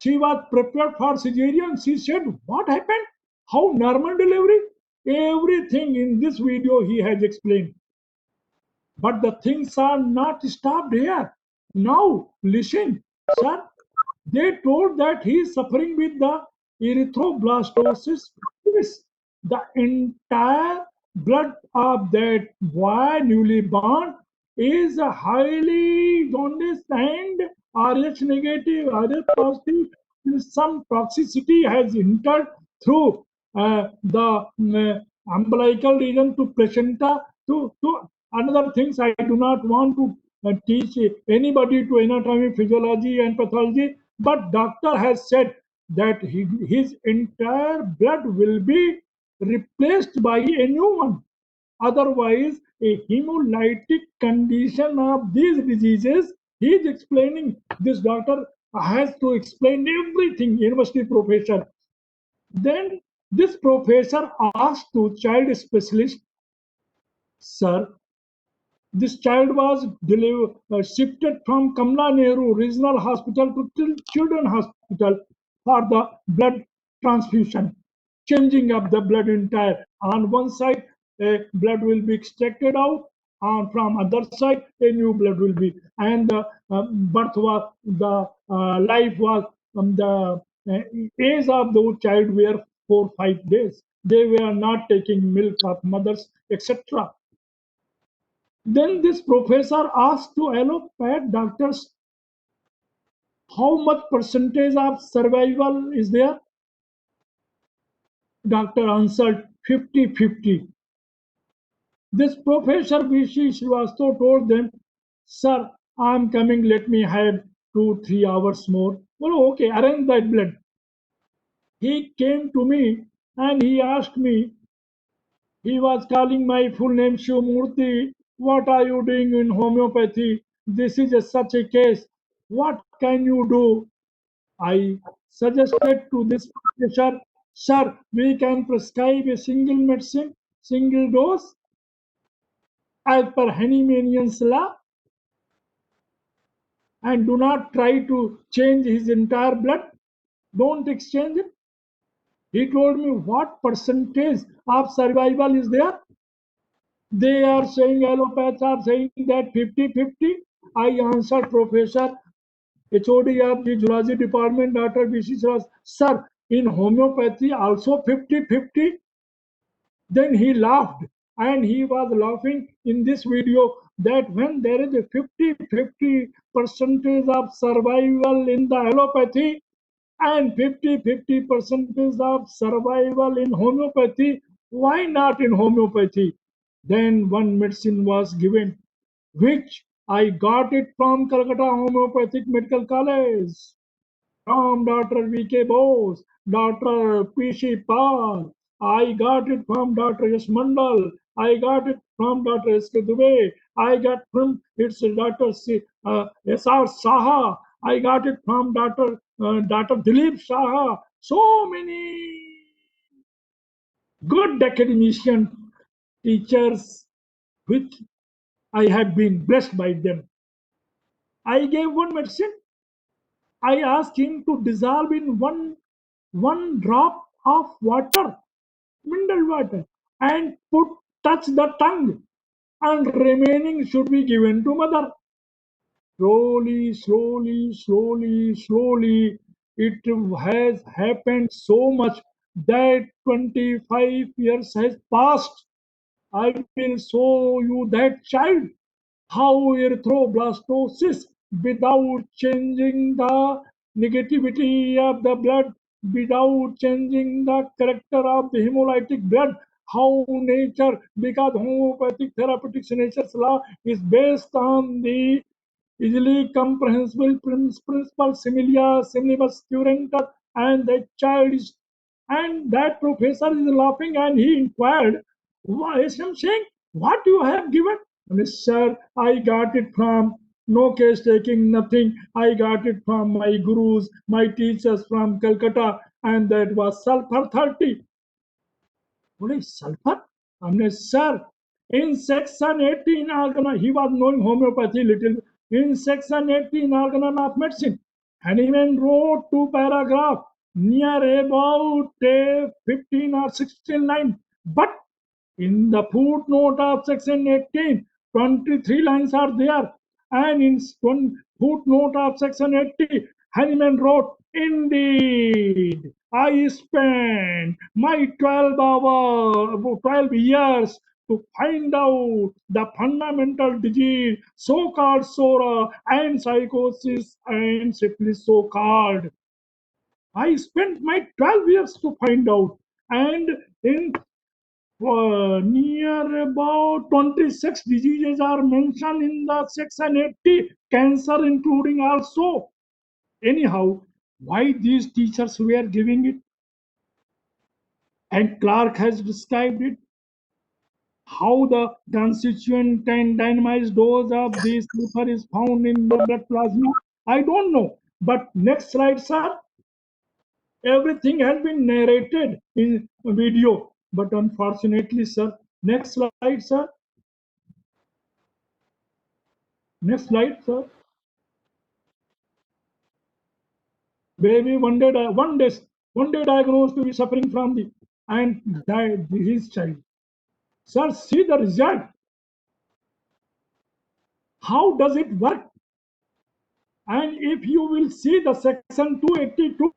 she was prepared for cesarean. She said, "What happened? How normal delivery?" Everything in this video he has explained. But the things are not stopped here. Now, listen, sir. They told that he is suffering with the erythroblastosis. Yes, the entire blood of that boy newly born is highly jaundiced and Rh negative, Rh positive. Some toxicity has entered through the umbilical region to placenta to another things. I do not want to teach anybody to anatomy, physiology, and pathology, but doctor has said that his entire blood will be replaced by a new one. Otherwise, a hemolytic condition of these diseases, he is explaining, this doctor has to explain everything, university professor. Then this professor asked to child specialist, sir, this child was shifted from Kamla Nehru Regional Hospital to Children's Hospital for the blood transfusion, changing up the blood entire. On one side, blood will be extracted out, and from other side, a new blood will be. And the birth was, the life was, the age of the child were 4 5 days. They were not taking milk of mothers, etc. Then this professor asked to allopath doctors how much percentage of survival is there. Doctor answered 50-50. This professor Vishi Srivastava told them, "Sir, I'm coming, let me have 2 3 hours more." Well, okay, arrange that blood. He came to me and he asked me, he was calling my full name Shivamurthy. What are you doing in homeopathy? This is such a case. What can you do? I suggested to this professor, sir, we can prescribe a single medicine, single dose, as per Hahnemann's law, and do not try to change his entire blood. Don't exchange it. He told me what percentage of survival is there. They are saying, allopaths are saying that 50-50. I answered Professor HOD of the Zoology Department, Dr. B.C. Sir, in homeopathy also 50-50? Then he laughed, and he was laughing in this video that when there is a 50-50 percentage of survival in the allopathy and 50-50 percentage of survival in homeopathy, why not in homeopathy? Then one medicine was given, which I got it from Calcutta Homeopathic Medical College, from Dr. V.K. Bose, Dr. P.C. Pal. I got it from Dr. S. Mandal. I got it from Dr. S. K. Dubey. I got from it's Dr. S.R. Saha. I got it from Dr. Dilip Saha. So many good academician teachers which I have been blessed by them. I gave one medicine. I asked him to dissolve in one drop of water, mineral water, and touch the tongue, and remaining should be given to mother. Slowly, slowly, slowly, slowly, it has happened so much that 25 years has passed. I will show you that child how erythroblastosis, without changing the negativity of the blood, without changing the character of the hemolytic blood, how nature, because homeopathic therapeutics nature's law is based on the easily comprehensible principle similia similibus curantur, and the child is, and that professor is laughing, and he inquired, why is him saying, what you have given? And sir, I got it from no case taking, nothing. I got it from my gurus, my teachers from Calcutta, and that was sulfur 30. What is sulfur? Sir, in section 18 organ, he was knowing homeopathy little. In section 18 organ of medicine, Hahnemann wrote two paragraph near about 15 or 16 line. But in the footnote of section 18, 23 lines are there. And in footnote of section 80, Hahnemann wrote, indeed, I spent my 12 years to find out the fundamental disease, so-called SORA, and psychosis and syphilis, so-called. I spent my 12 years to find out. And in near about 26 diseases are mentioned in the section 80, cancer including also. Anyhow, why these teachers were giving it? And Clark has described it, how the constituent and dynamized dose of this sulfur is found in the blood plasma. I don't know. But next slide, sir. Everything has been narrated in video. But unfortunately, sir, next slide, sir. Next slide, sir. Baby one day diagnosed to be suffering from the and died his child. Sir, see the result. How does it work? And if you will see the section 282,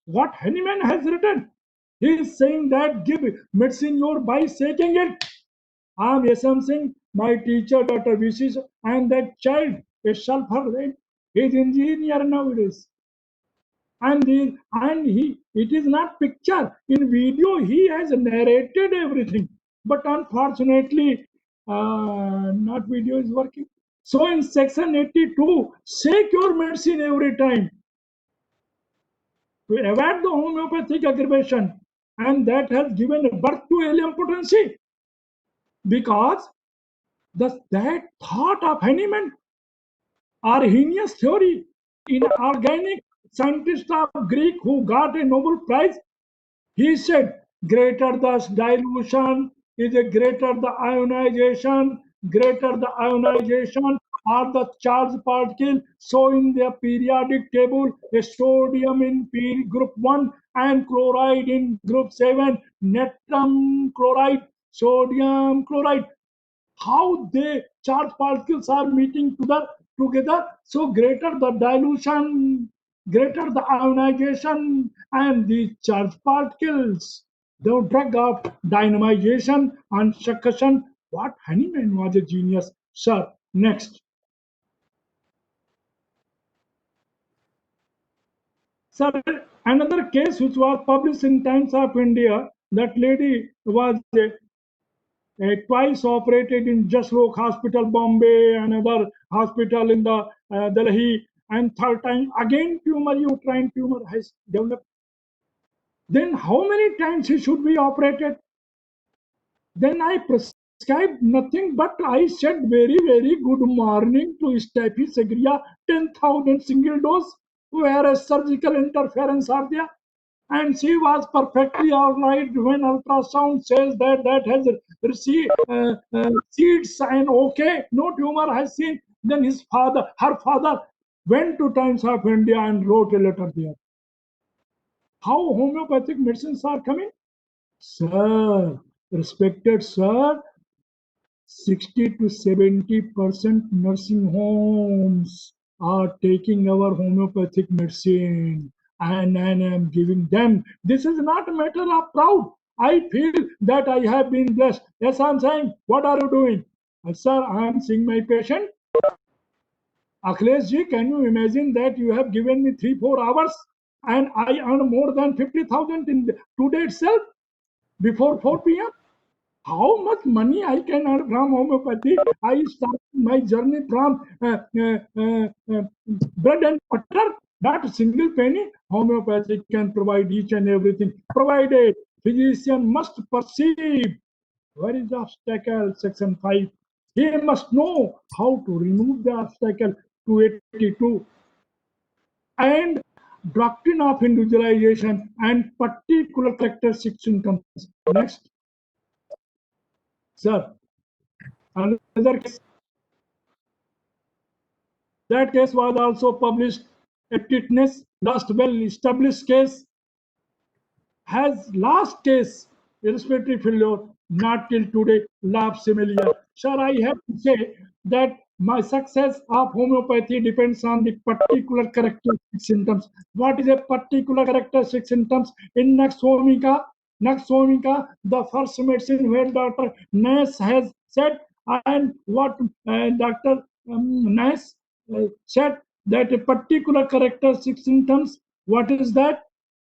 what Hahnemann has written, he is saying that give medicine your by shaking it. I am SM Singh, my teacher, Dr. VC, and that child, a sulfur, he is engineer nowadays. And he, it is not picture. In video, he has narrated everything. But unfortunately, not video is working. So in section 82, shake your medicine every time to avoid the homeopathic aggravation, and that has given birth to alien potency, because that thought of Hahnemann, Arrhenius theory, in organic scientist of Greek who got a Nobel Prize, he said, greater the dilution is a greater the ionization, greater the ionization are the charged particle. So in the periodic table, a sodium in group 1 and chloride in group 7, natrium chloride, sodium chloride, how they charged particles are meeting together, so greater the dilution greater the ionization and the charge particles. The drug of dynamization and succussion. What Hahnemann was a genius, sir. Next. Sir, another case which was published in Times of India, that lady was twice operated in Jaslok Hospital, Bombay, another hospital in the Delhi, and third time again tumor, uterine tumor has developed. Then how many times he should be operated? Then I prescribed nothing, but I said very, very good morning to Steffi Segria, 10,000 single dose, whereas surgical interference are there. And she was perfectly all right when ultrasound says that that has received seeds and okay, no tumor has seen. Then her father went to Times of India and wrote a letter there. How homeopathic medicines are coming? Sir, respected sir, 60 to 70% nursing homes are taking our homeopathic medicine, and I am giving them. This is not a matter of proud. I feel that I have been blessed. Yes, I'm saying, what are you doing? Sir, I am seeing my patient. Akhilesh ji, can you imagine that you have given me 3-4 hours and I earn more than 50,000 in today itself before 4 p.m.? How much money I can earn from homeopathy? I started my journey from bread and butter, not a single penny. Homeopathy can provide each and everything, provided physician must perceive where is the obstacle, section 5. He must know how to remove the obstacle, 282. And doctrine of individualization and particular characteristic symptoms. Next, sir. Another case, that case was also published. A tetanus, last well established case, has last case respiratory failure, not till today, lab similar. Sir, I have to say that my success of homeopathy depends on the particular characteristic symptoms. What is a particular characteristic symptoms in Naxomica? Naxomica, the first medicine where Dr. Nash has said, and what Dr. Nash said, that a particular characteristic symptoms, what is that?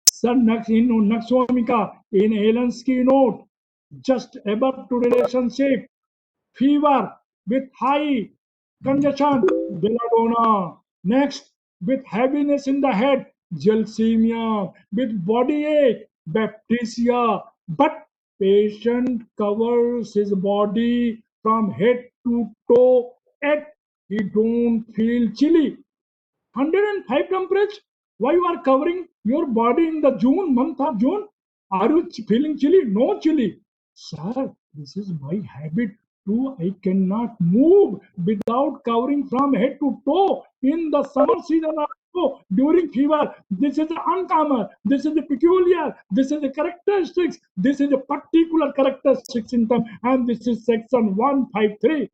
Sir, in Naxomica, in Helen's keynote, just above to relationship, fever with high congestion, belladonna. Next, with heaviness in the head, gelsemium. With body ache, baptisia. But patient covers his body from head to toe, yet he don't feel chilly. 105 temperature. Why you are covering your body in the June, month of June? Are you feeling chilly? No chilly. Sir, this is my habit too. I cannot move without covering from head to toe in the summer season also during fever. This is uncommon. This is the peculiar. This is the characteristics. This is a particular characteristic symptom, and this is section 153.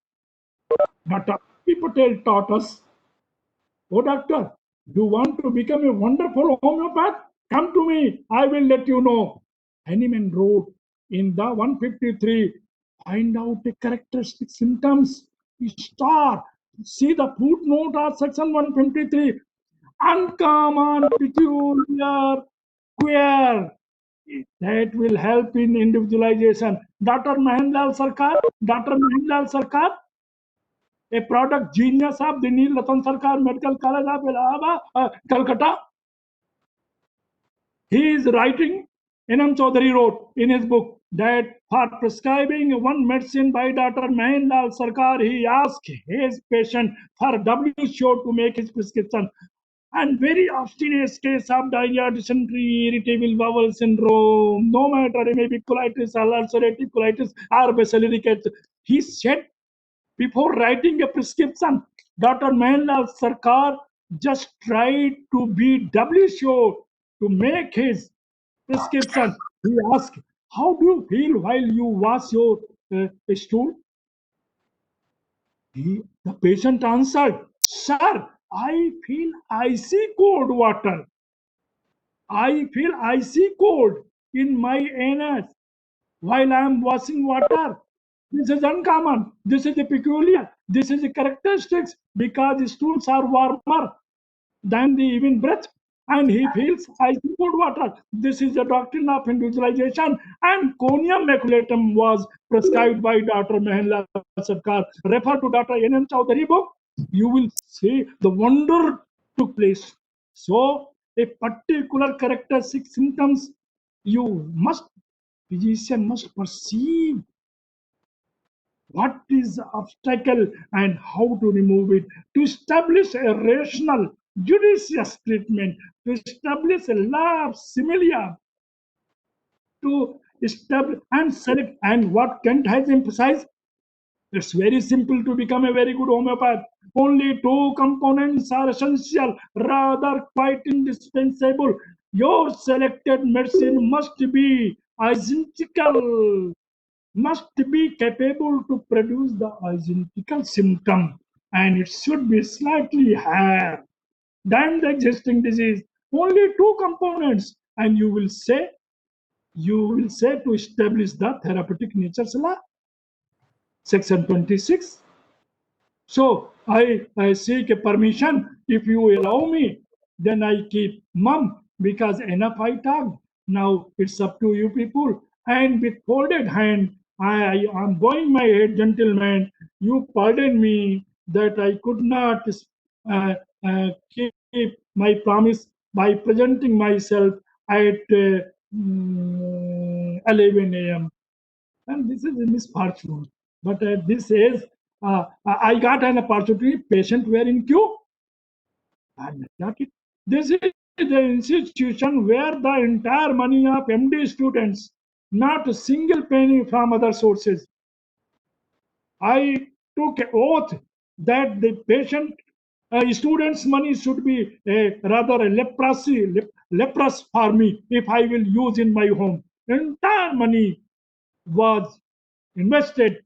Dr. P. Patel taught us. Oh, doctor, you want to become a wonderful homeopath? Come to me. I will let you know. Hahnemann wrote in the 153, find out the characteristic symptoms. Star. See the footnote of section 153. Uncommon, peculiar, queer. That will help in individualization. Dr. Mahendra Sarkar, a product genius of the Neil Ratan Sarkar Medical College of Allahabad, Calcutta. He is writing, Enam Chaudhary wrote in his book that for prescribing one medicine by Dr. Mahendra Sarkar, he asked his patient for WHO to make his prescription. And very obstinate case of diarrhea, dysentery, irritable bowel syndrome, no matter it may be colitis, ulcerative colitis, or bacillary acid. He said before writing a prescription, Dr. Mahendra Sarkar just tried to be doubly sure to make his prescription. He asked, how do you feel while you wash your stool? The patient answered, sir, I feel icy cold water. I feel icy cold in my anus while I am washing water. This is uncommon. This is peculiar. This is characteristics because the stools are warmer than the even breath, and he feels icy cold water. This is the doctrine of individualization, and conium maculatum was prescribed by Dr. Mehenlal Sarkar. Refer to Dr. N. M. Chowdhury book. You will see the wonder took place. So, a particular characteristic symptoms you must physician must perceive what is the obstacle and how to remove it, to establish a rational, judicious treatment, to establish a law of similia, to establish and select. And what Kent has emphasized, it's very simple to become a very good homeopath. Only two components are essential, rather quite indispensable. Your selected medicine must be identical, must be capable to produce the identical symptom, and it should be slightly higher than the existing disease. Only two components, and you will say to establish the therapeutic nature's law, section 26. So I seek a permission. If you allow me, then I keep mum because enough I talked. Now it's up to you people. And with folded hand, I am bowing my head, gentlemen. You pardon me that I could not keep my promise by presenting myself at 11 a.m. And this is a misfortune. But this is, I got an opportunity, patient were in queue, and I got it. This is the institution where the entire money of MD students, not a single penny from other sources. I took an oath that the patient students' money should be rather a leprous for me if I will use in my home. Entire money was invested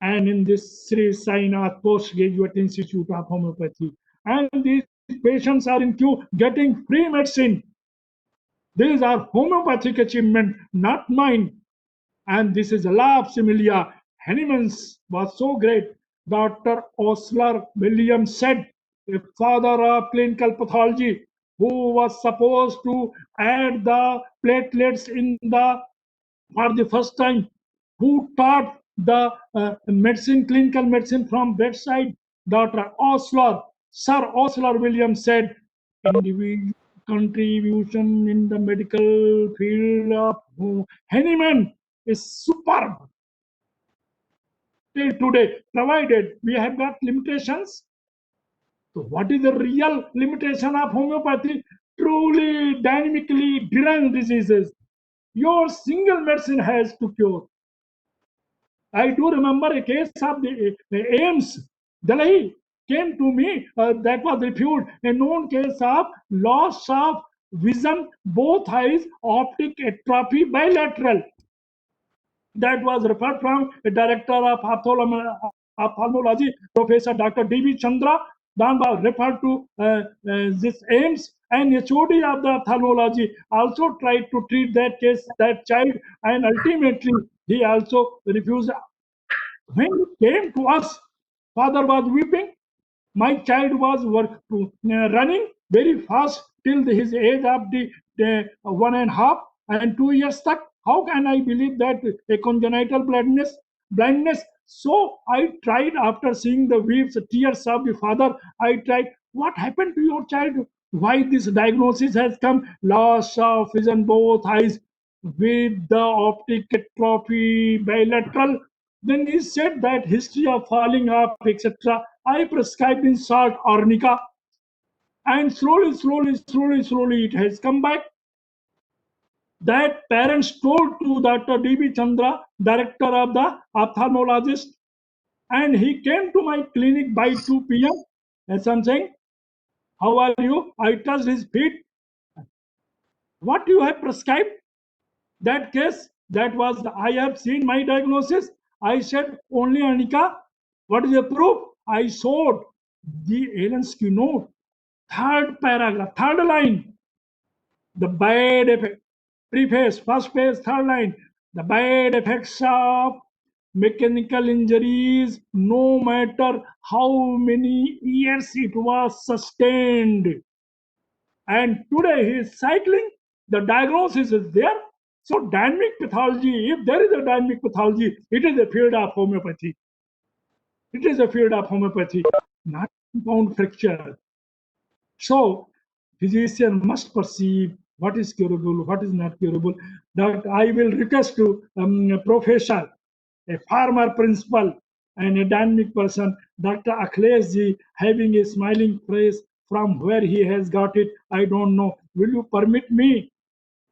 and in this Sri Sainath Postgraduate Institute of Homeopathy. And these patients are in queue getting free medicine. These are homeopathic achievement, not mine. And this is a law of similia. Hahnemann's was so great. Dr. Osler Williams said, a father of clinical pathology, who was supposed to add the platelets in the for the first time, who taught the clinical medicine from bedside, Dr. Osler, Sir Osler Williams said, individual contribution in the medical field of Hahnemann is superb till today, provided we have got limitations. So what is the real limitation of homeopathy? Truly dynamically deranged diseases. Your single medicine has to cure. I do remember a case of the AIMS, Delhi, came to me that was reviewed. A known case of loss of vision, both eyes, optic atrophy bilateral. That was referred from a director of ophthalmology, Professor Dr. D.B. Chandra. Danba referred to this AIMS, and HOD of the ophthalmology also tried to treat that case, that child, and ultimately he also refused. When he came to us, father was weeping. My child was running very fast till his age of the 1.5 and 2 years stuck. How can I believe that a congenital blindness? So I tried, after seeing the weeps, tears of the father, I tried, what happened to your child? Why this diagnosis has come? Loss of vision both eyes with the optic atrophy bilateral. Then he said that history of falling off, etc. I prescribed in salt arnica, and slowly it has come back. That parents told to Dr. D.B. Chandra, director of the ophthalmologist, and he came to my clinic by 2 p.m. As I'm saying, how are you? I touched his feet. What you have prescribed? That case, that was, I have seen my diagnosis. I said, only arnica. What is the proof? I showed the Alensky note, third paragraph, third line, the bad effect, preface, first page, third line, the bad effects of mechanical injuries, no matter how many years it was sustained. And today he is cycling, the diagnosis is there. So dynamic pathology, if there is a dynamic pathology, it is a field of homeopathy. It is a field of homeopathy, not compound fracture. So physician must perceive what is curable, what is not curable. That I will request to professor, a farmer principal, and a dynamic person, Dr. Akhilesh ji, having a smiling face from where he has got it, I don't know. Will you permit me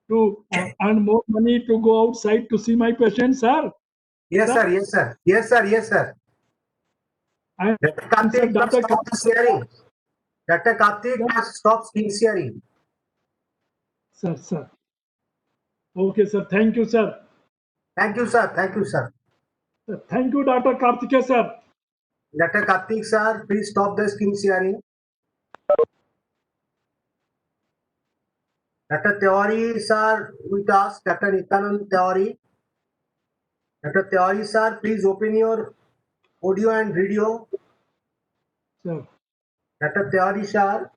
to earn more money to go outside to see my patient, sir? Yes, Sir? sir. Yes, sir. Yes, sir. Yes, sir. And Dr. sir, Karthik, Dr. stop sharing. Dr. Karthik, stop screen sharing. Sir. Okay, sir. Thank you, sir. Thank you, sir. Thank you, sir. Thank you, Dr. Karthike, sir. Dr. Karthik, sir, please stop the screen sharing. Dr. Tiwari, sir, with us. Dr. Nityanand Tiwari. Dr. Tiwari, sir, please open your audio and video. Sir. Dr. Tiwari, sir.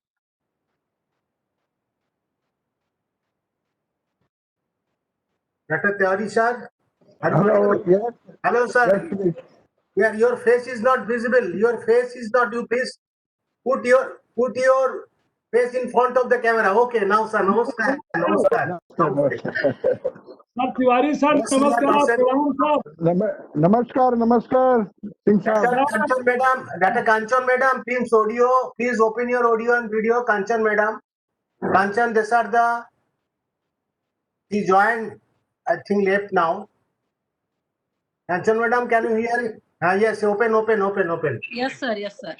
Dr. Tiwari, sir. Hello, yes, Hello, yes, sir. please. Yeah, your face is not visible. Your face is not. You please put your face in front of the camera. Okay, now, sir. Namaskar. Namaskar. Sir Tiwari, sir. Yes, sir, Namaskar. sir. Pranam, sir. Namaskar, Singh Sahab. Dr. Kanchan madam, please open your audio and video. Kanchan madam, Kanchan Desarda, he joined, I think left now. Kanchan madam, can you hear it? Yes, open. Yes, sir. Yes, sir.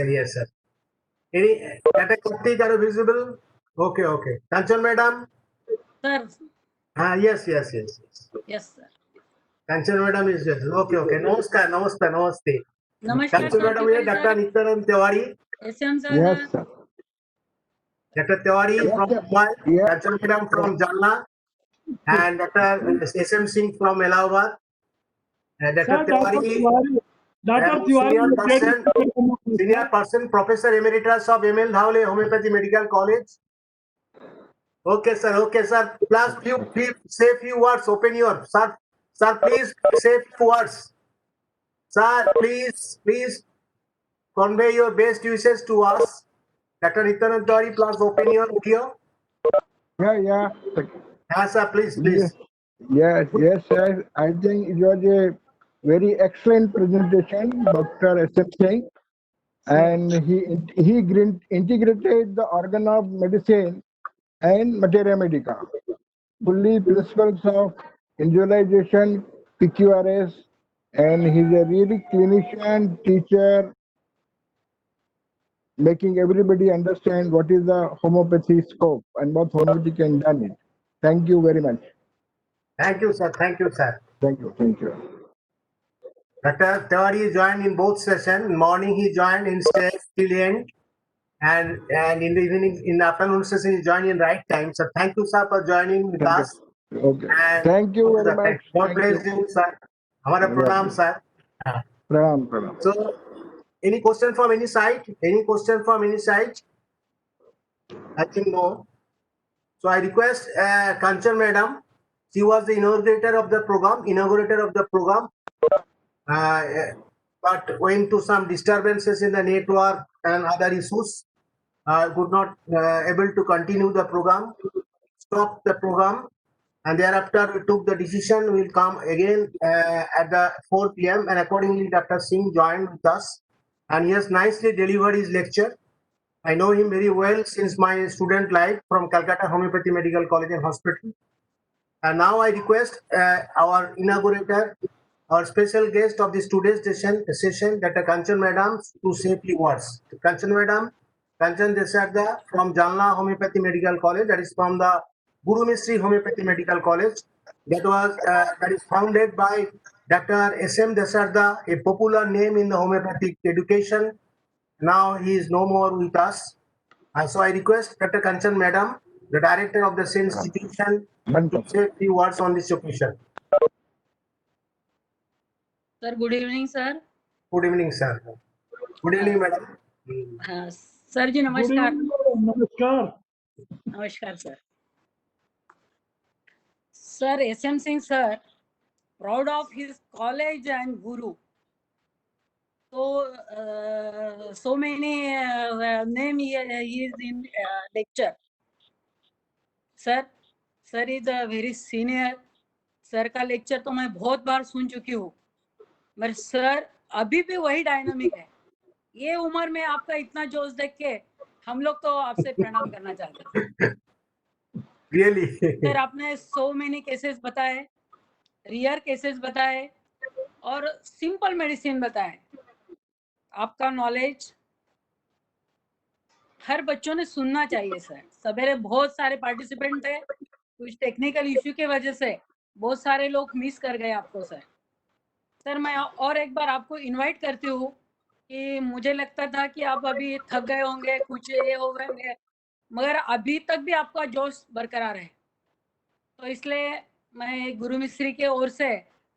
Yes, sir. Any Dr. Karthik, are you visible? Okay. Kanchan madam, Sir. yes. Yes, sir. Kanchan madam is yes. Okay. Namaste. Namaskar, Kanchan sir. madam, ये Dr. Tiwari, Nityanand Tiwari. sir. SM, sir. Yes, sir. Dr. Tiwari Yes, from sir. Mumbai, Yes. Kanchan madam from Jalna, and Dr. SM Singh from Allahabad. Dr. Sir, Dr. Tiwari, Tiwari. Dr. Tiwari, senior person, Professor Emeritus of ML Dhawale Homeopathy Medical College. Okay, sir. Please say few words. Open your sir. Please say few words. Sir, please convey your best wishes to us. Dr. Nityanand Tiwari, please open your audio. Yeah. Sir, please. Yes, sir. I think it was a very excellent presentation, Dr. S.M. Singh. And he integrated the organ of medicine and materia medica, fully principles of individualization, PQRS, and he's a really clinician, teacher, making everybody understand what is the homeopathy scope and what homeopathy can done it. Thank you very much. Thank you, sir. Thank you. Dr. Tiwari joined in both sessions. In morning he joined in stage till end, and in the evening, in the afternoon session he joined in right time. So thank you, sir, for joining with Thank us. you. Okay. And Thank you very much. God Thank bless you, sir. Hamara Yeah. pranam, sir. Pranam. So, any question from any side? I think no. So I request Kanchan madam. She was the inaugurator of the program. But owing to some disturbances in the network and other issues, could not able to continue the program, stop the program, and thereafter we took the decision we'll come again at the 4 p.m. and accordingly Dr. Singh joined with us, and he has nicely delivered his lecture. I know him very well since my student life from Calcutta Homeopathy Medical College and Hospital. And now I request our inaugurator, our special guest of this today's session, Dr. Kanchan madam, to say few words. Kanchan madam, Kanchan Desarda from Jalna Homeopathy Medical College, that is from the Guru Mistry Homeopathy Medical College, that is founded by Dr. S.M. Desarda, a popular name in the homeopathic education. Now he is no more with us. So I request Dr. Kanchan Madam, the director of the same institution, to say a few words on this occasion. Sir, good evening, sir. Good evening, sir. Good evening, madam. Sir ji Good namaskar. evening, madam. Namaskar. Namaskar sir. Sir, SM Singh sir, proud of his college and guru. So many name he is in lecture. Sir is a very senior. Sir का lecture तो मैं बहुत बार सुन चुकी हूँ, मगर sir अभी भी वही डायनामिक है. ये उम्र में आपका इतना जोश देख के हम लोग तो आपसे प्रणाम करना चाहते हैं. Really? सर आपने so many केसेस बताए, रियर केसेस बताए और सिंपल मेडिसिन बताए. आपका नॉलेज हर बच्चों ने सुनना चाहिए सर. सवेरे बहुत सारे पार्टिसिपेंट थे, कुछ टेक्निकल इश्यू की वजह से बहुत सारे लोग मिस कर गए आपको सर. सर मैं और एक बार आपको इनवाइट करती हूँ कि मुझे लगता था कि आप अभी थक गए होंगे, कुछ ये हो गए, मगर अभी तक भी आपका जोश बरकरार है. तो इसलिए मैं गुरु मिस्त्री के ओर से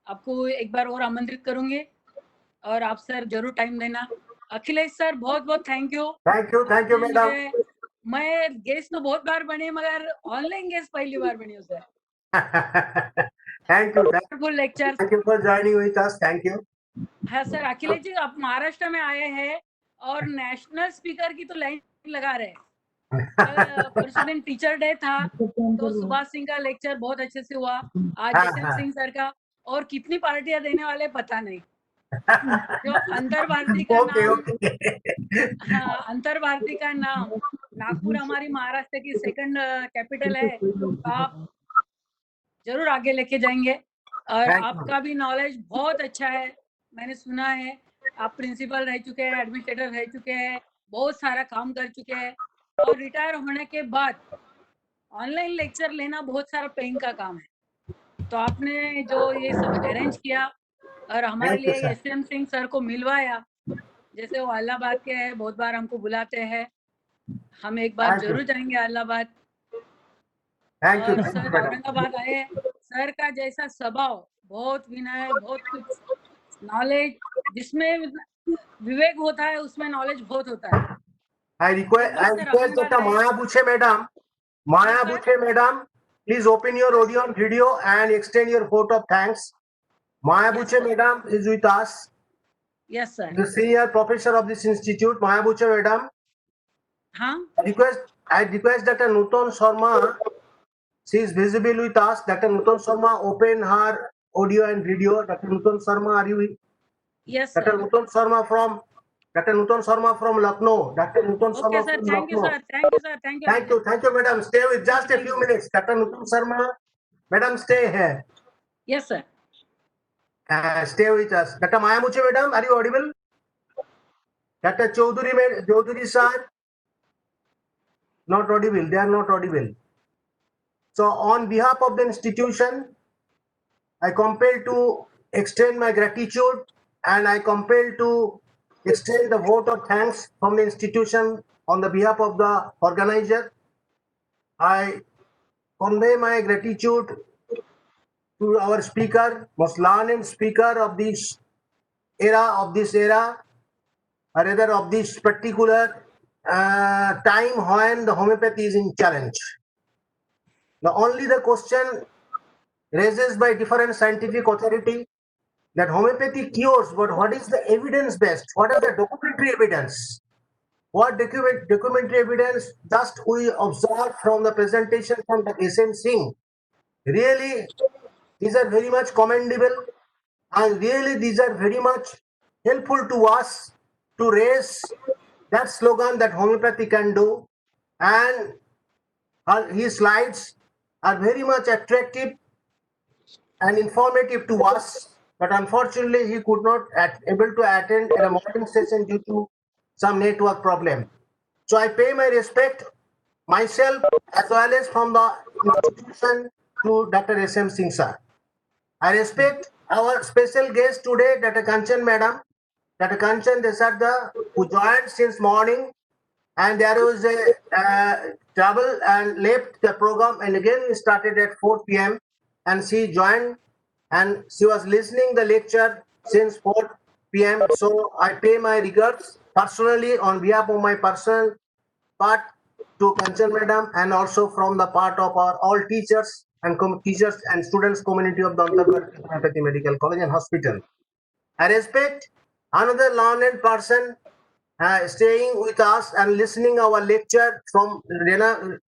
आपको एक बार और आमंत्रित करूंगी और आप सर जरूर टाइम देना. अखिलेश सर बहुत बहुत thank you. Thank you, madam. मैं गेस्ट तो बहुत बार बने मगर ऑनलाइन गेस्ट पहली बार बनी हूँ sir. Thank you. Wonderful lecture. Thank you for joining with us. Thank you. हाँ सर, अखिलेश जी आप महाराष्ट्र में आए हैं और नेशनल स्पीकर की तो लाइन लगा रहे हैं. परसों दिन टीचर डे था तो सुभाष सिंह का लेक्चर बहुत अच्छे से हुआ. आज SM सिंह सर का, और कितनी पार्टियां देने वाले पता नहीं. जो अंतर भारती का नाम, हाँ अंतर भारती का नाम, नागपुर हमारी महाराष्ट्र की सेकंड कैपिटल है. तो आप जरूर आगे लेके जाएंगे. और आपका भी नॉलेज बहुत अच्छा है, मैंने सुना है. आप प्रिंसिपल रह चुके हैं, एडमिनिस्ट्रेटर रह चुके हैं, बहुत सारा काम कर चुके हैं और रिटायर होने के बाद ऑनलाइन लेक्चर लेना बहुत सारा पेन का काम है. तो आपने जो ये सब अरेंज किया और हमारे लिए SM सिंह सर को मिलवाया, जैसे वो इलाहाबाद के हैं, बहुत बार हमको बुलाते हैं, हम एक बार जरूर जाएंगे इलाहाबाद. और सर औरंगाबाद आए, सर का जैसा स्वभाव, बहुत विनय, बहुत कुछ नॉलेज, जिसमें विवेक होता है उसमें नॉलेज बहुत होता है. I request Dr. Maya Buche madam, please open your audio and video and extend your vote of thanks. Maya Buche madam is with us. Yes sir. The senior professor of this institute. Maya Buche madam. हाँ. I request Dr. Nutan Sharma. She is visible with us. Dr. Nutan Sharma, open her audio and video. Dr. Nutan Sharma, are you with? Yes sir. Dr. Nutan Sharma from Lucknow. Dr. Nutan Sharma Okay sir, from thank you Lucknow. sir, thank you sir, thank you. Thank you, madam. Stay with just a few minutes. Dr. Nutan Sharma, madam, stay here. Yes sir. Stay with us. Dr. Maya Buche madam, are you audible? Dr. Chaudhary sir, not audible. They are not audible. So on behalf of the institution, I compel to extend my gratitude and I compel to extend the vote of thanks from the institution on the behalf of the organizer. I convey my gratitude to our speaker, most learned speaker of this era, or rather of this particular time when the homeopathy is in challenge. Now, only the question raises by different scientific authority that homeopathy cures, but what is the evidence based? What is the documentary evidence? What documentary evidence just we observe from the presentation from the SM Singh? Really, these are very much commendable, and really these are very much helpful to us to raise that slogan that homeopathy can do. And his slides are very much attractive and informative to us, but unfortunately he could not able to attend a morning session due to some network problem. So I pay my respect myself as well as from the institution to Dr. SM Singh sir. I respect our special guest today, Dr. Kanchan madam. Dr. Kanchan Desarda, who joined since morning, and there was a trouble and left the program, and again we started at 4 p.m. and she joined and she was listening the lecture since 4 p.m. So I pay my regards personally on behalf of my personal part to Kanchan Madam and also from the part of our all teachers and teachers and students community of the Antagad Homeopathy Medical College and Hospital. I respect another learned person staying with us and listening our lecture from Dr.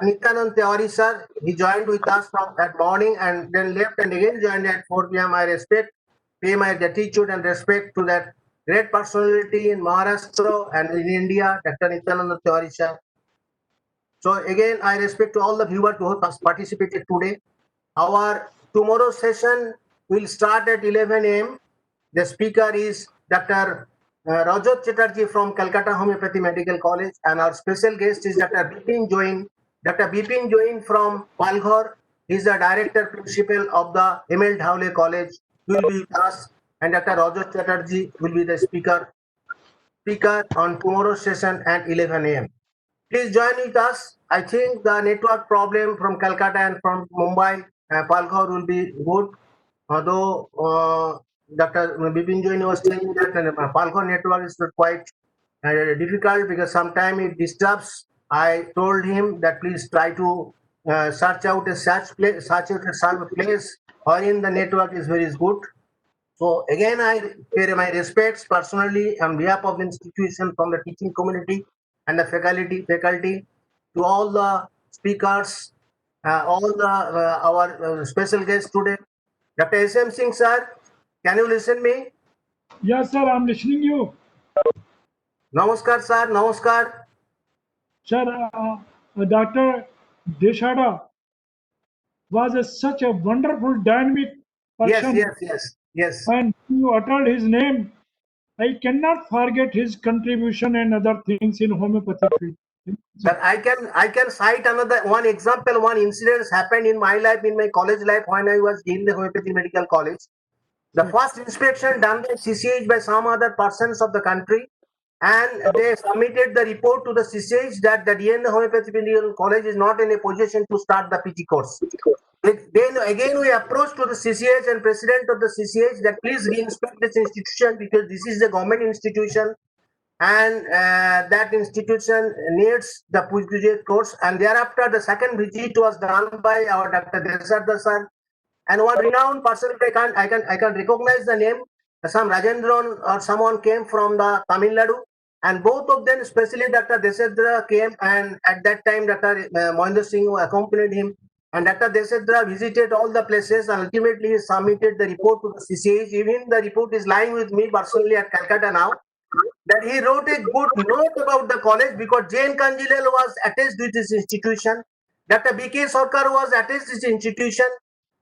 Nityanand Tiwari sir. He joined with us from that morning and then left and again joined at 4 p.m. I respect, pay my gratitude and respect to that great personality in Maharashtra and in India, Dr. Nityanand Tiwari sir. So again, I respect to all the viewers who have participated today. Our tomorrow session will start at 11 a.m. The speaker is Dr. Rajat Chatterjee from Calcutta Homeopathy Medical College, and our special guest is Dr. Bipin Join. Dr. Bipin Join from Palghar. He is the director principal of the ML Dhawle College. He will be with us, and Dr. Rajat Chatterjee will be the speaker on tomorrow's session at 11 a.m. Please join with us. I think the network problem from Calcutta and from Mumbai, Palghar will be good. Although Dr. Bipin Join was saying that Palghar network is quite difficult because sometimes it disturbs. I told him that please try to search out such place wherein the network is very good. So again, I pay my respects personally on behalf of the institution, from the teaching community and the faculty to all the speakers, all the our special guests today. Dr. S.M. Singh sir, can you listen me? Yes, sir, I'm listening you. Namaskar sir, namaskar. Sir, Dr. Deshada was such a wonderful, dynamic person. Yes. And you uttered his name. I cannot forget his contribution and other things in homeopathy field. Sir, I can cite another one example. One incident happened in my life, in my college life, when I was in the homeopathy medical college. The first inspection done by CCH by some other persons of the country, and they submitted the report to the CCH that the DN Homeopathy Medical College is not in a position to start the PG course. Then again we approached to the CCH and president of the CCH that please re-inspect this institution because this is a government institution and that institution needs the PG course. And thereafter the second visit was done by our Dr. Desarda sir and one renowned person. I can recognize the name. Some Rajendran or someone came from the Tamil Nadu, and both of them, especially Dr. Desendra, came, and at that time Dr. Mohinder Singh accompanied him, and Dr. Desendra visited all the places and ultimately he submitted the report to the CCH. Even the report is lying with me personally at Calcutta now. That he wrote a good note about the college because Jane Kanjilel was attached with this institution. Dr. B.K. Sarkar was attached to this institution.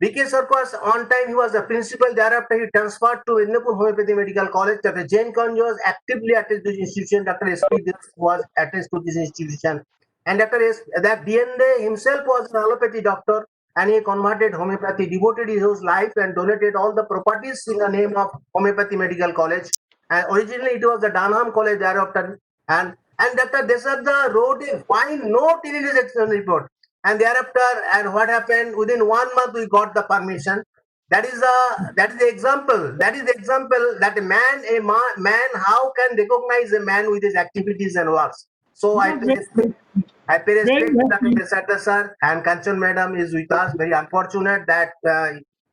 B.K. Sarkar was on time, he was the principal. Thereafter, he transferred to Indapur Homeopathy Medical College. Dr. Jane Kanj was actively attached to this institution. Dr. S.P. was attached to this institution. And that DND himself was an allopathy doctor and he converted homeopathy, devoted his life and donated all the properties in the name of Homeopathy Medical College. And originally it was the Danham College thereafter. And Dr. Desarda wrote a fine note in his external report. And thereafter, and what happened? Within 1 month, we got the permission. That is the example. That is the example that a man, how can recognize a man with his activities and works. So I pay respect to Dr. Desarda sir, and Kanchan madam is with us. Very unfortunate that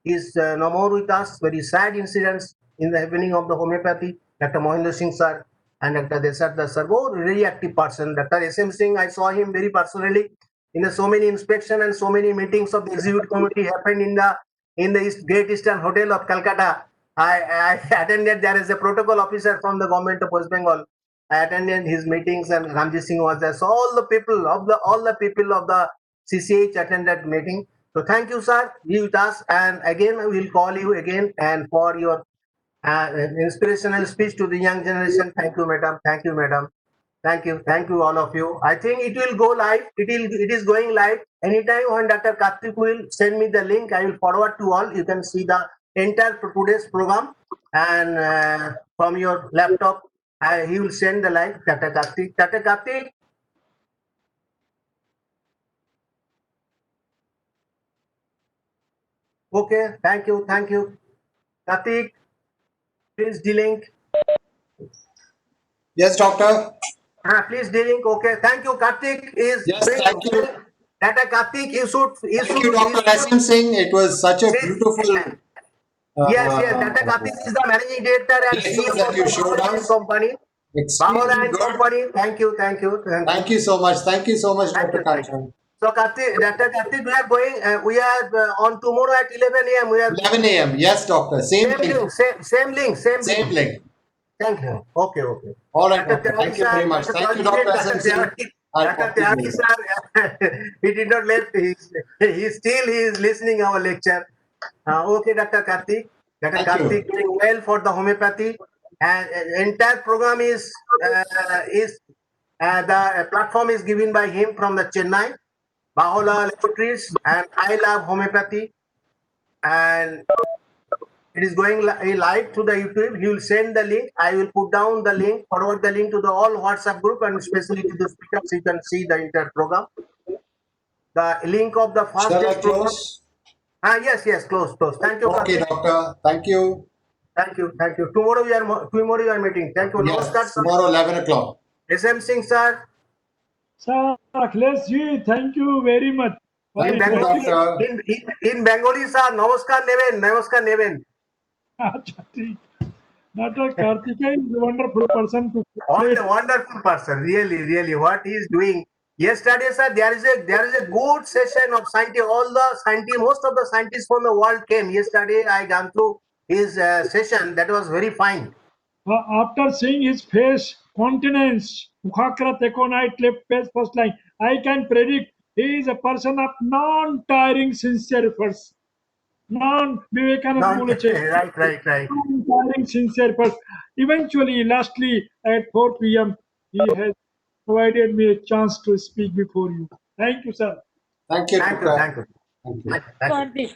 is no more with us. Very sad incidents in the happening of the homeopathy. Dr. Mohinder Singh sir and Dr. Desarda sir, both very active person. Dr. S.M. Singh, I saw him very personally. In so many inspection and so many meetings of the executive committee happened in the Great Eastern Hotel of Calcutta. I attended. There is a protocol officer from the government of West Bengal. I attended his meetings and Ramji Singh was there. So all the people of the CCH attended meeting. So thank you, sir. Be with us, and again we will call you again and for your inspirational speech to the young generation. Thank you, madam. Thank you, madam. Thank you, all of you. I think it will go live. It is going live. Anytime when Dr. Karthik will send me the link, I will forward to all. You can see the entire today's program. and from your laptop, he will send the link. Tata Kartik. Tata Kartik. Okay, thank you. Kartik, please delink. Yes, doctor. Please delink. Okay, thank you. Kartik is Yes, doing thank you. well. Tata Kartik, you should. Thank you, Dr. SM Singh. It was such a beautiful. Yes, Tata Kartik is the managing director and lessons CEO that of you the showed Bahula us. Company. Extremely Bahula and good. Company. Thank you. Thank you so much. Thank you so much, Thank Dr. you, thank you. Kanchan. So Kartik, Dr. Kartik, we are going. We are on tomorrow at 11 a.m. We are 11 a.m. Yes, doctor. Same same link. link, same link, same Same link. link. Thank you. Okay, okay. All right, Dr. doctor. Tyagi Thank you sir, very much. Dr. Thank you, Tyagi, Dr. SM Singh. I'll Dr. talk to you Tyagi later. sir, he did not left. He is listening our lecture. Okay, Dr. Kartik. Dr. Thank Kartik you. doing well for the homeopathy, and entire program is the platform is given by him from the Chennai, Bahula Laboratories, and I Love Homeopathy, and it is going live to the YouTube. He will send the link. I will put down the link, forward the link to the all WhatsApp group and especially to the speakers. You can see the entire program. The link of the first Shall I day's program. close? Yes, close. Thank you, Okay, Kartik. doctor. Thank you. Thank you. Tomorrow we are meeting. Thank you. Namaskar, Yes, sir. tomorrow 11 o'clock. SM Singh, sir. Sir, Akhilesh, thank you very much. for Thank In you, Bengali, doctor. in Bengali, sir. Namaskar, Neven. अच्छा, ठीक. Dr. Karthikeyan is a wonderful person to play. Wonderful person, really. What he is doing yesterday, sir? There is a good session of scientists. All the scientists, most of the scientists from the world came yesterday. I gone through his session. That was very fine. After seeing his face, countenance, Mukhakra Tekonite left page first line, I can predict he is a person of non-tiring sincere efforts. Non-Vivekanand Boleche. Right. Non-tiring sincere efforts. Eventually, lastly, at 4 p.m., he has provided me a chance to speak before you. Thank you, sir. Thank you, Thank you. doctor. Thank you. Karthik.